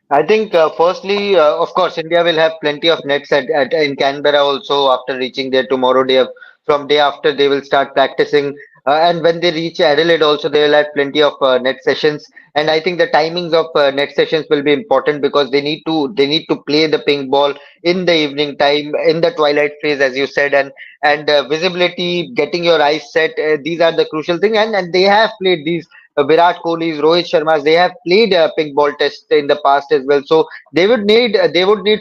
I think firstly, of course, India will have plenty of nets in Canberra also after reaching there tomorrow. Day after, they will start practicing. And when they reach Adelaide, also they will have plenty of net sessions. And I think the timings of net sessions will be important because they need to play the pink ball in the evening time, in the twilight phase, as you said, and visibility, getting your eyes set. These are the crucial thing, and they have played these. Virat Kohli's, Rohit Sharma's, they have played pink ball test in the past as well. So they would need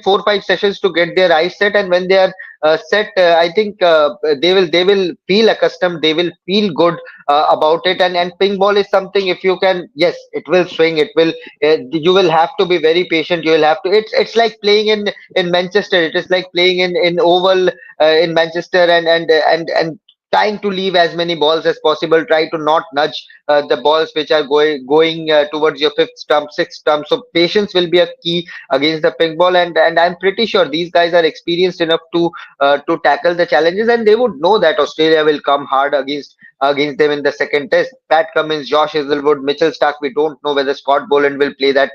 4 5 sessions to get their eyes set, and when they are set, I think they will feel accustomed, they will feel good about it. And ping ball is something, if you can, yes, it will swing, it will, you will have to be very patient, you will have to, it's like playing in Manchester, it is like playing in oval in Manchester, and trying to leave as many balls as possible, try to not nudge the balls which are going towards your fifth stump, sixth stump. So patience will be a key against the pink ball, and I'm pretty sure these guys are experienced enough to tackle the challenges, and they would know that Australia will come hard against them in the second test. Pat Cummins, Josh Hazelwood, Mitchell Stark. We don't know whether Scott Boland will play that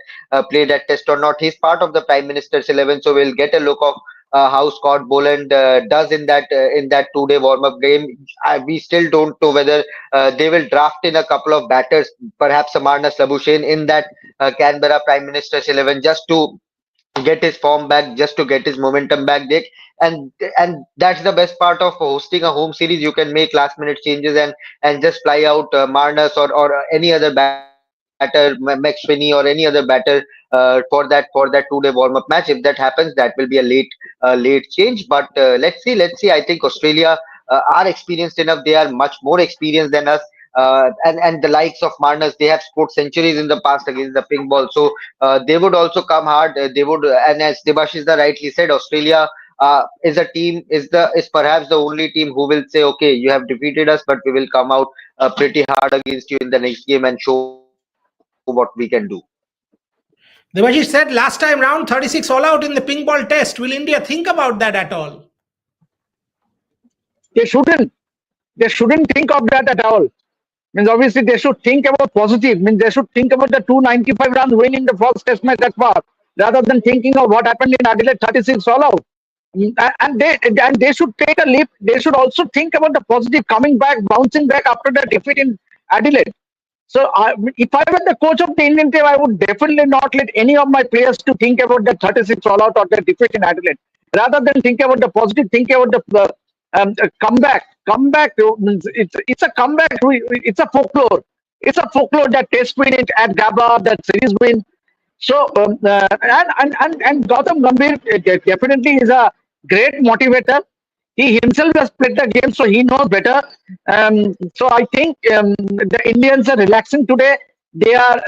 test or not. He's part of the Prime Minister's 11, so we'll get a look of how Scott Boland does in that 2 day warm up game. We still don't know whether they will draft in a couple of batters, perhaps Amarnath Labuschagne in that Canberra Prime Minister's 11, just to get his form back, just to get his momentum back, Dick. And that's the best part of hosting a home series. You can make last minute changes and just fly out Marnus or any other batter, McSweeney or any other batter for that 2 day warm up match. If that happens, that will be a late change. But let's see, let's see. I think Australia are experienced enough. They are much more experienced than us. And the likes of Marnus, they have scored centuries in the past against the pink ball. So they would also come hard. They would, and as Debashis rightly said, Australia is a team, is perhaps the only team who will say, okay, you have defeated us, but we will come out pretty hard against you in the next game and show what we can do. Devashi said last time round 36 all out in the pink ball test. Will India think about that at all? They shouldn't. They shouldn't think of that at all. Means obviously they should think about positive. Means they should think about the 295 runs winning the first test match that far, rather than thinking of what happened in Adelaide 36 all out. And they should take a leap. They should also think about the positive, coming back, bouncing back after the defeat in Adelaide. So if I were the coach of the Indian team, I would definitely not let any of my players to think about the 36 all out or the defeat in Adelaide. Rather than think about the positive, think about the comeback. Comeback. It's a comeback. It's a folklore. It's a folklore, that test win at Gabba, that series win. So and Gautam Gambhir definitely is a great motivator. He himself has played the game, so he knows better. So I think the Indians are relaxing today. They have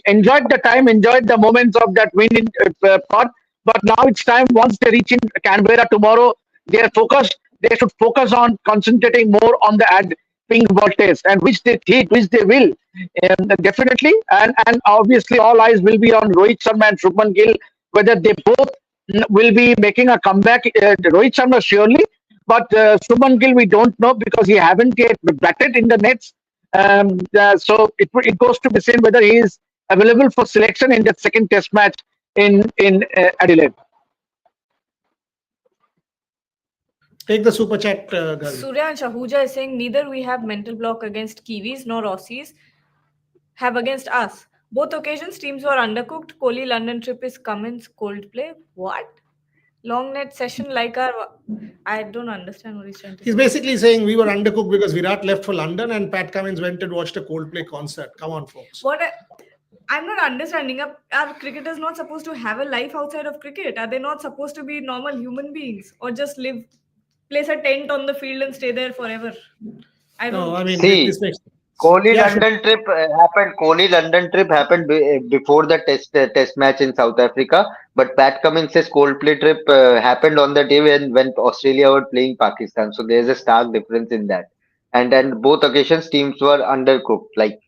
enjoyed the time, enjoyed the moments of that win in Perth. But now it's time. Once they reach in Canberra tomorrow, they are focused. They should focus on concentrating more on the pink ball test, and which they will definitely. And obviously, all eyes will be on Rohit Sharma and Shubman Gill, whether they both will be making a comeback. Rohit Sharma surely, but Shubman Gill we don't know because he haven't yet batted in the nets. So it goes to be seen whether he is available for selection in the second test match in Adelaide. Take the super chat, girl. Surya and Shahuja is saying neither we have mental block against Kiwis nor Aussies have against us. Both occasions teams were undercooked. Kohli London trip is Cummins Coldplay. What? Long net session like our. I don't understand what he's trying to He's say. basically saying we were undercooked because Virat left for London and Pat Cummins went and watched a Coldplay concert. Come on, folks. I'm not understanding. Are cricketers not supposed to have a life outside of cricket? Are they not supposed to be normal human beings or just place a tent on the field and stay there forever? I don't. No, I mean See, this makes Kohli Yeah, London trip happened. Kohli London trip happened before the test match in South Africa. But Pat Cummins' Coldplay trip happened on the day when Australia were playing Pakistan. So there's a stark difference in that. And then both occasions teams were undercooked. Like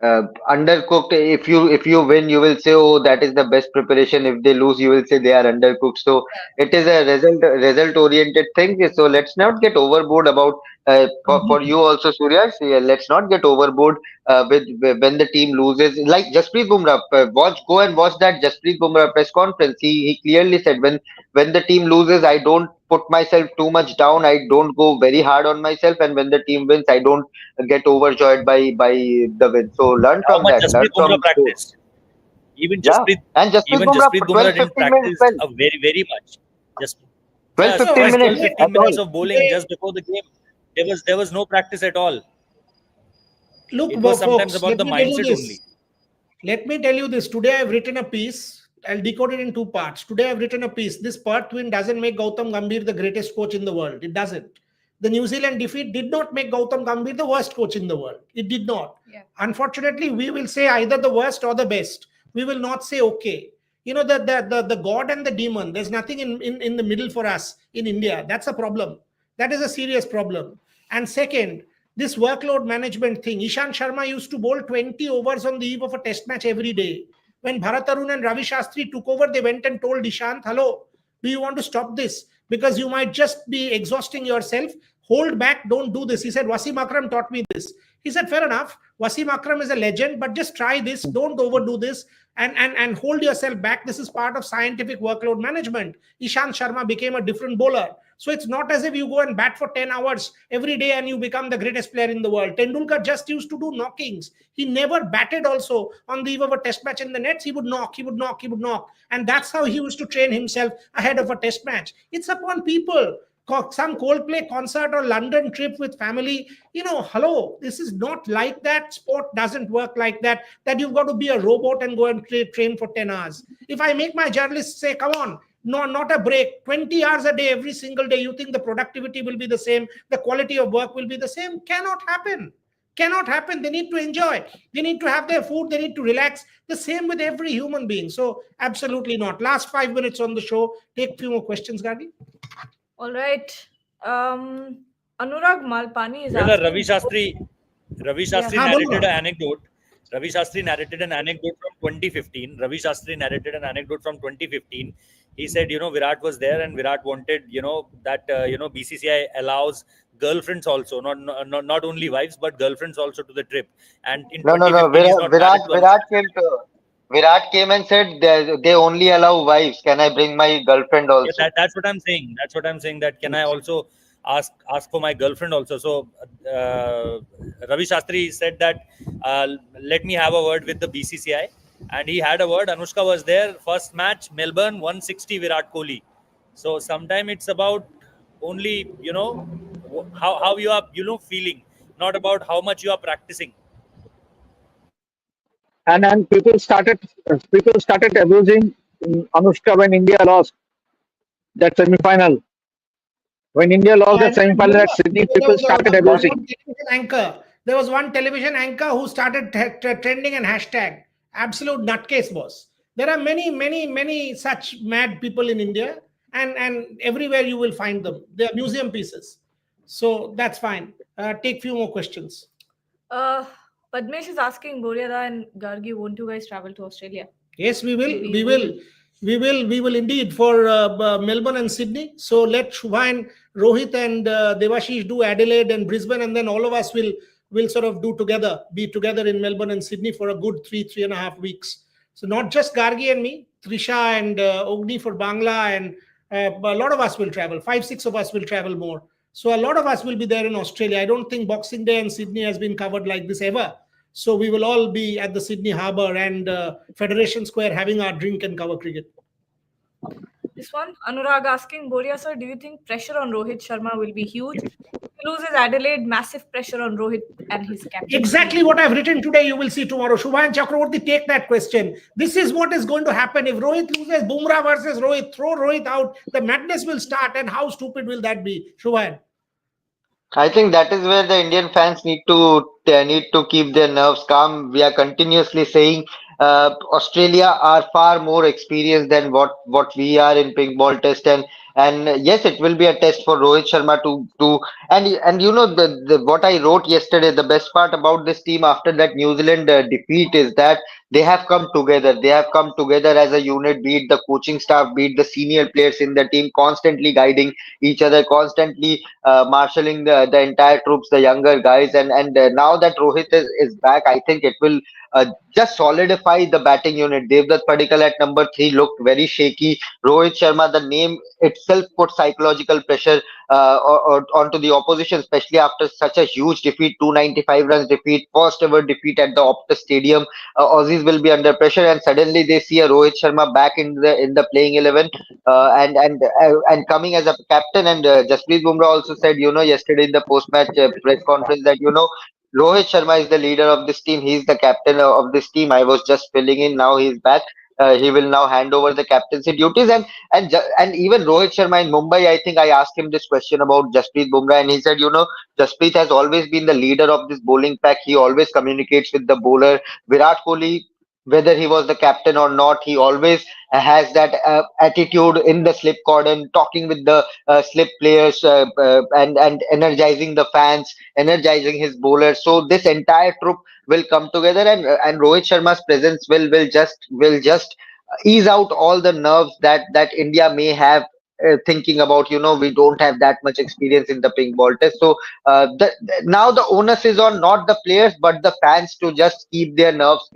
undercooked. If you win, you will say, oh, that is the best preparation. If they lose, you will say they are undercooked. So it is a result oriented thing. So let's not get overboard about for you also, Surya. So, yeah, let's not get overboard with when the team loses. Like Jasprit Bumrah, go and watch that Jasprit Bumrah press conference. He clearly said when the team loses, I don't put myself too much down. I don't go very hard on myself, and when the team wins, I don't get overjoyed by the win. So learn How from much that. Learn Jasprit from Bumrah those. practiced? Even Yeah, Jasprit, and Jasprit even Bumrah Jasprit for Bumrah 12 didn't 15 minutes. practice Well, very much. Just 12 just 15 just 12 minutes. Today, 15 That's minutes all. of bowling today, just before the game. There was no practice at all. look, It was sometimes folks, about let the me tell you mindset only. this. Let me tell you this. Today I've written a piece. I'll decode it in two parts. Today I've written a piece. This Perth win doesn't make Gautam Gambhir the greatest coach in the world. It doesn't. The New Zealand defeat did not make Gautam Gambhir the worst coach in the world. It did not. Yeah. Unfortunately, we will say either the worst or the best. We will not say okay. You know, the God and the demon, there's nothing in the middle for us in India. That's a problem. That is a serious problem. And second, this workload management thing. Ishan Sharma used to bowl 20 overs on the eve of a test match every day. When Bharat Arun and Ravi Shastri took over, they went and told Ishant, hello, do you want to stop this? Because you might just be exhausting yourself. Hold back, don't do this. He said, Wasim Akram taught me this. He said, fair enough. Wasim Akram is a legend, but just try this. Don't overdo this and hold yourself back. This is part of scientific workload management. Ishant Sharma became a different bowler. So it's not as if you go and bat for 10 hours every day and you become the greatest player in the world. Tendulkar just used to do knockings. He never batted also on the eve of a test match in the nets. He would knock, he would knock, he would knock. And that's how he used to train himself ahead of a test match. It's upon people. Some Coldplay concert or London trip with family. Hello, this is not like that. Sport doesn't work like that, that you've got to be a robot and go and train for 10 hours. If I make my journalists say, come on, no, not a break, 20 hours a day, every single day, you think the productivity will be the same, the quality of work will be the same? Cannot happen. Cannot happen. They need to enjoy. They need to have their food. They need to relax. The same with every human being. So, absolutely not. Last 5 minutes on the show. Take a few more questions, Gandhi. All right. Anurag Malpani is You know, asking. Ravi Yeah. Shastri narrated an anecdote. Ravi Shastri narrated an anecdote from 2015. Ravi Shastri narrated an anecdote from 2015. He said, Virat was there and Virat wanted, that, BCCI allows girlfriends also, not only wives, but girlfriends also to the trip. And in No, no, no. 2015, he's not married to Virat came and said they only allow wives. Can I bring my girlfriend Yeah, also? that's what I'm saying. That's what I'm saying. That can I also ask for my girlfriend also? So Ravi Shastri said that let me have a word with the BCCI, and he had a word. Anushka was there. First match, Melbourne 160 Virat Kohli. So sometime it's about only how you are feeling, not about how much you are practicing. And people started abusing Anushka when India lost that semi-final. When India lost that And semi-final remember, at Sydney, there people was, started there was That's abusing. one television anchor. There was one television anchor who started trending and hashtag. Absolute nutcase boss. There are many, many, many such mad people in India, and everywhere you will find them. They are museum pieces. So that's fine. Take few more questions. Uh, Padmesh is asking Boryada and Gargi, won't you guys travel to Australia? Yes, we will. We We will. will. We will indeed for Melbourne and Sydney. So let Shubha and Rohit and Devashish do Adelaide and Brisbane, and then all of us will sort of be together in Melbourne and Sydney for a good 3.5 weeks. So not just Gargi and me, Trisha and Ogni for Bangla, and a lot of us will travel. 5, 6 of us will travel more. So a lot of us will be there in Australia. I don't think Boxing Day and Sydney has been covered like this ever. So we will all be at the Sydney Harbour and Federation Square having our drink and cover cricket. This one, Anurag asking Boria sir, do you think pressure on Rohit Sharma will be huge? If he loses Adelaide, massive pressure on Rohit and his captain. Exactly what I've written today, you will see tomorrow. Shubha and Chakravorty, take that question. This is what is going to happen. If Rohit loses, Bumrah versus Rohit, throw Rohit out, the madness will start. And how stupid will that be? Shubha? I think that is where the Indian fans need to keep their nerves calm. We are continuously saying Australia are far more experienced than what we are in pink ball test, and yes, it will be a test for Rohit Sharma to and the what I wrote yesterday. The best part about this team after that New Zealand defeat is that they have come together. They have come together as a unit, be it the coaching staff, be it the senior players in the team, constantly guiding each other, constantly marshalling the entire troops, the younger guys. And now that Rohit is back, I think it will just solidify the batting unit. Devdutt Padikkal at number 3 looked very shaky. Rohit Sharma, the name itself put psychological pressure onto the opposition, especially after such a huge defeat, 295 runs defeat, first ever defeat at the Optus Stadium. Aussies will be under pressure, and suddenly they see a Rohit Sharma back in the playing 11, and coming as a captain. And Jasprit Bumrah also said, yesterday in the post match press conference that Rohit Sharma is the leader of this team. He's the captain of this team. I was just filling in. Now he's back. He will now hand over the captaincy duties, and even Rohit Sharma in Mumbai. I think I asked him this question about Jasprit Bumrah, and he said, Jasprit has always been the leader of this bowling pack. He always communicates with the bowler. Virat Kohli, whether he was the captain or not, he always has that attitude in the slip cordon, talking with the slip players, and energizing the fans, energizing his bowlers. So this entire troop will come together, and Rohit Sharma's presence will just ease out all the nerves that India may have. Thinking about, we don't have that much experience in the pink ball test. So now the onus is on not the players but the fans to just keep their nerves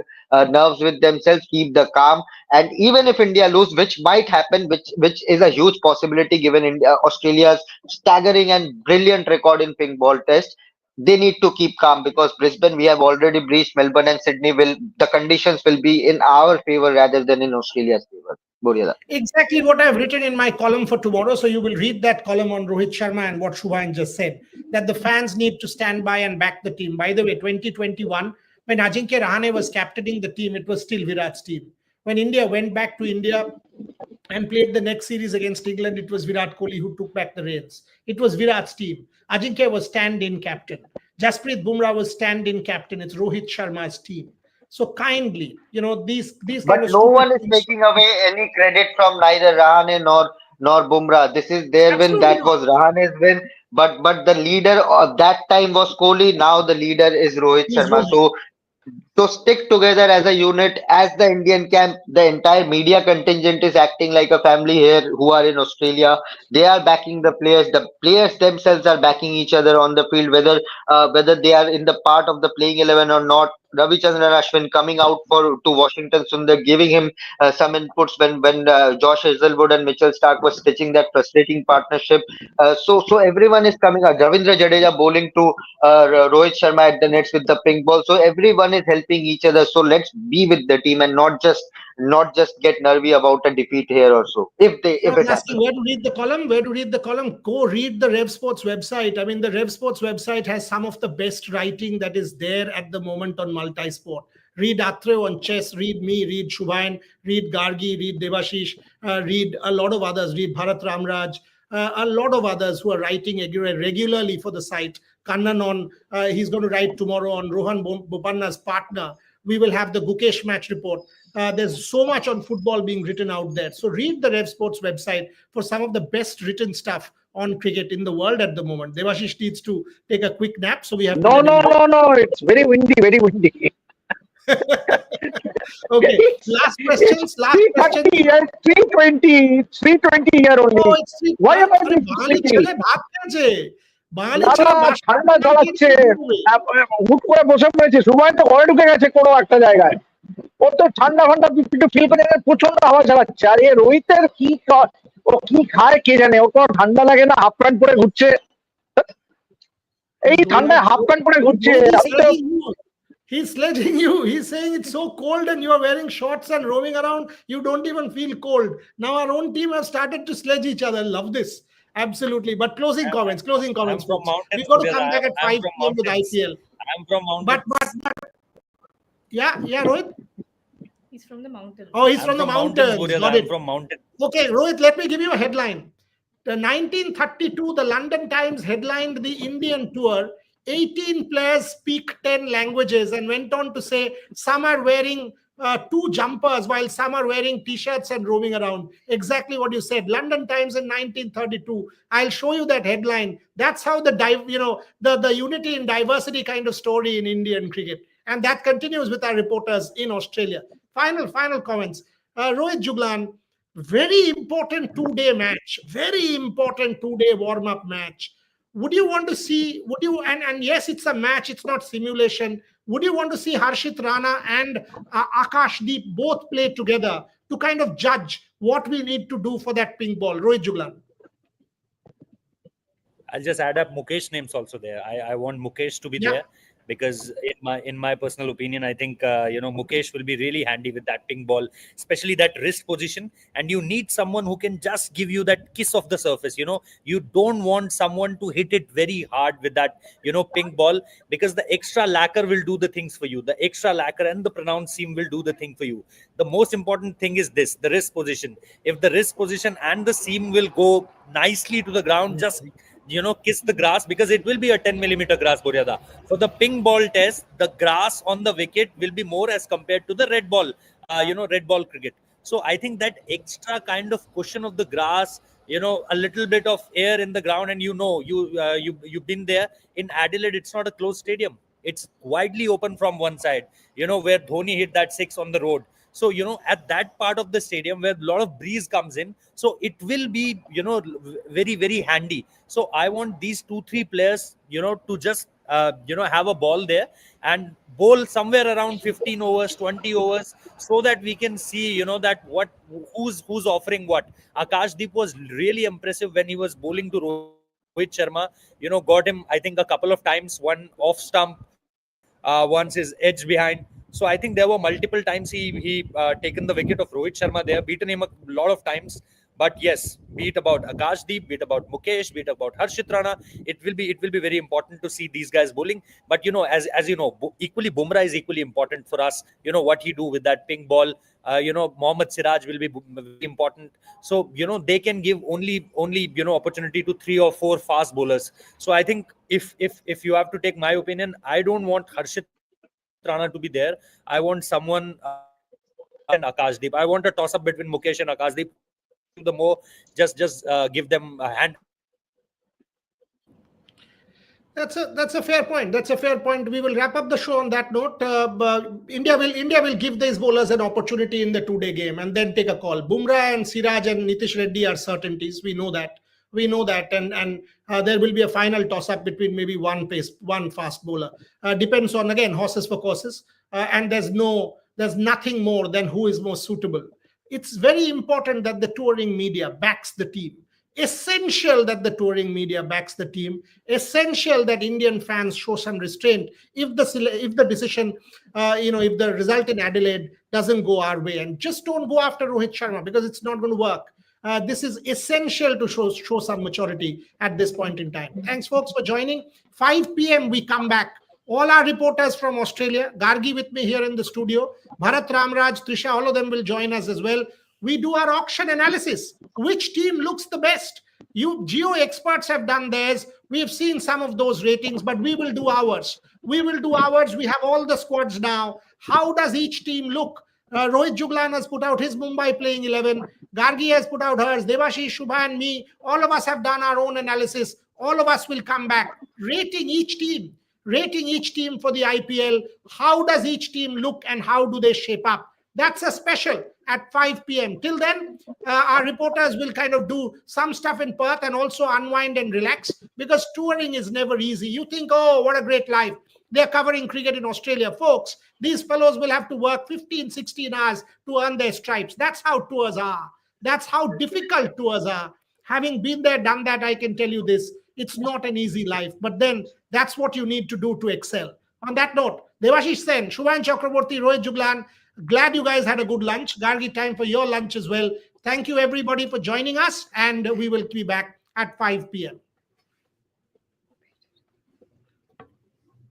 with themselves, keep the calm. And even if India lose, which might happen, which is a huge possibility given Australia's staggering and brilliant record in pink ball test, they need to keep calm, because Brisbane, we have already breached. Melbourne and Sydney, will the conditions will be in our favor rather than in Australia's favor. Boriada. Exactly what I've written in my column for tomorrow. So you will read that column on Rohit Sharma and what Shubhayan just said, that the fans need to stand by and back the team. By the way, 2021, when Ajinkya Rahane was captaining the team, it was still Virat's team. When India went back to India and played the next series against England, it was Virat Kohli who took back the reins. It was Virat's team. Ajinkya was stand-in captain. Jasprit Bumrah was stand-in captain. It's Rohit Sharma's team. So kindly, these kind But of no stupid one is things. taking away any credit from neither Rahane nor Bumrah. This is their win. Absolutely That not. was Rahane's win. But the leader of that time was Kohli. Now the leader is Rohit He's Sharma. Rohit. So stick together as a unit, as the Indian camp. The entire media contingent is acting like a family here who are in Australia. They are backing the players. The players themselves are backing each other on the field, whether they are in the part of the playing 11 or not. Ravichandran Ashwin coming out to Washington Sundar, giving him some inputs when Josh Hazelwood and Mitchell Stark was stitching that frustrating partnership. So everyone is coming out. Ravindra Jadeja bowling to Rohit Sharma at the nets with the pink ball. So everyone is helping each other. So let's be with the team and not just get nervy about a defeat here or so. If Someone it asking happens. where to read the column. Where to read the column? Go read the Rev Sports website. I mean, the Rev Sports website has some of the best writing that is there at the moment on multi-sport. Read Atreo on chess. Read me. Read Shubhayan. Read Gargi. Read Devashish. Read a lot of others. Read Bharat Ramraj. A lot of others who are writing regularly for the site. Kannan he's going to write tomorrow on Rohan Bopanna's partner. We will have the Gukesh match report. There's so much on football being written out there. So read the Rev Sports website for some of the best written stuff on cricket in the world at the moment. Devashish needs to take a quick nap, so we have to No, let him no, go. no, no. It's very windy, very windy. Okay. Last questions. Last question. 330 here, 320, 320 here only. Oh, it's Why am I আরে being বাঙালি sleepy? ছেলে ভাত খেয়েছে বাঙালি না ছেলে না বাসন ঠান্ডা মাজতে জ্বালাচ্ছে গিয়ে ঘুমোবে। হুট করে বসে পড়েছে সময় তো ঘরে ঢুকে গেছে কোনো একটা জায়গায় ও তো ঠান্ডা ঠান্ডা একটু ফিল করে প্রচন্ড হাওয়া চালাচ্ছে আর এ রোহিতের ও কি খায় কে জানে ও কোনো ঠান্ডা লাগে না হাফ প্যান্ট পরে ঘুরছে এই ঠান্ডায় হাফ প্যান্ট পরে ঘুরছে আমি তো He's sledging you. He's saying it's so cold and you are wearing shorts and roaming around. You don't even feel cold. Now our own team has started to sledge each other. Love this. Absolutely. But closing comments, I'm from folks. mountains. We've got to Surya. come back at I'm 5 from p.m. with mountains. IPL. I'm from mountains. But yeah, Rohit. He's from the mountains. Oh, he's I'm from the from mountains. Surya. Got I'm it. from mountains. Okay, Rohit, let me give you a headline. The 1932, the London Times headlined the Indian tour. 18 players speak 10 languages and went on to say some are wearing 2 jumpers while some are wearing t-shirts and roaming around. Exactly what you said. London Times in 1932. I'll show you that headline. That's how the unity in diversity kind of story in Indian cricket. And that continues with our reporters in Australia. Final comments. Rohit Juglan, very important 2-day match, very important 2-day warm-up match. Would you want to see, would you, and yes, it's a match, it's not simulation. Would you want to see Harshit Rana and Akash Deep both play together to kind of judge what we need to do for that pink ball? Rohit Juglan. I'll just add up Mukesh names also there. I want Mukesh to be there, because in my personal opinion, I think Mukesh will be really handy with that pink ball, especially that wrist position. And you need someone who can just give you that kiss of the surface. You don't want someone to hit it very hard with that pink ball, because the extra lacquer will do the things for you. The extra lacquer and the pronounced seam will do the thing for you. The most important thing is this: the wrist position. If the wrist position and the seam will go nicely to the ground, just kiss the grass, because it will be a 10mm grass, Buryada. For the pink ball test, the grass on the wicket will be more as compared to the red ball, red ball cricket. So I think that extra kind of cushion of the grass, a little bit of air in the ground, and you've been there in Adelaide. It's not a closed stadium. It's widely open from one side, where Dhoni hit that 6 on the road. So, at that part of the stadium where a lot of breeze comes in, so it will be, very, very handy. So I want these 2-3 players, to just, have a ball there and bowl somewhere around 15 overs, 20 overs, so that we can see, that who's offering what. Akash Deep was really impressive when he was bowling to Rohit Sharma, got him, I think, a couple of times, one off stump, once his edge behind. So I think there were multiple times he taken the wicket of Rohit Sharma there, beaten him a lot of times. But yes, be it about Akash Deep, be it about Mukesh, be it about Harshit Rana, it will be very important to see these guys bowling. But as you know, equally Bumrah is equally important for us. What he do with that pink ball. Mohammad Siraj will be very important. So they can give only opportunity to 3 or 4 fast bowlers. So I think if you have to take my opinion, I don't want Harshit Rana to be there. I want someone and Akash Deep. I want a toss up between Mukesh and Akash Deep. The more, just give them a hand. That's a fair point. That's a fair point. We will wrap up the show on that note. India will give these bowlers an opportunity in the 2-day game and then take a call. Bumrah and Siraj and Nitish Reddy are certainties. We know that, and there will be a final toss-up between maybe one fast bowler. Depends on, again, horses for courses, and there's nothing more than who is most suitable. It's very important that the touring media backs the team. Essential that the touring media backs the team. Essential that Indian fans show some restraint if the decision, if the result in Adelaide doesn't go our way, and just don't go after Rohit Sharma, because it's not going to work. This is essential to show some maturity at this point in time. Thanks, folks, for joining. 5 p.m. we come back. All our reporters from Australia, Gargi with me here in the studio, Bharat Ramraj, Trisha, all of them will join us as well. We do our auction analysis. Which team looks the best? You geo experts have done theirs. We have seen some of those ratings, but we will do ours. We have all the squads now. How does each team look? Rohit Juglan has put out his Mumbai playing 11. Gargi has put out hers. Devashish, Shubha and me, all of us have done our own analysis. All of us will come back, rating each team for the IPL. How does each team look and how do they shape up? That's a special at 5 p.m. Till then, our reporters will kind of do some stuff in Perth and also unwind and relax, because touring is never easy. You think, oh, what a great life. They're covering cricket in Australia. Folks, these fellows will have to work 15, 16 hours to earn their stripes. That's how tours are. That's how difficult tours are. Having been there, done that, I can tell you this. It's not an easy life. But then that's what you need to do to excel. On that note, Devashish Sen, Shubhan Chakraborty, Rohit Juglan, glad you guys had a good lunch. Gargi, time for your lunch as well. Thank you, everybody, for joining us. And we will be back at 5 p.m.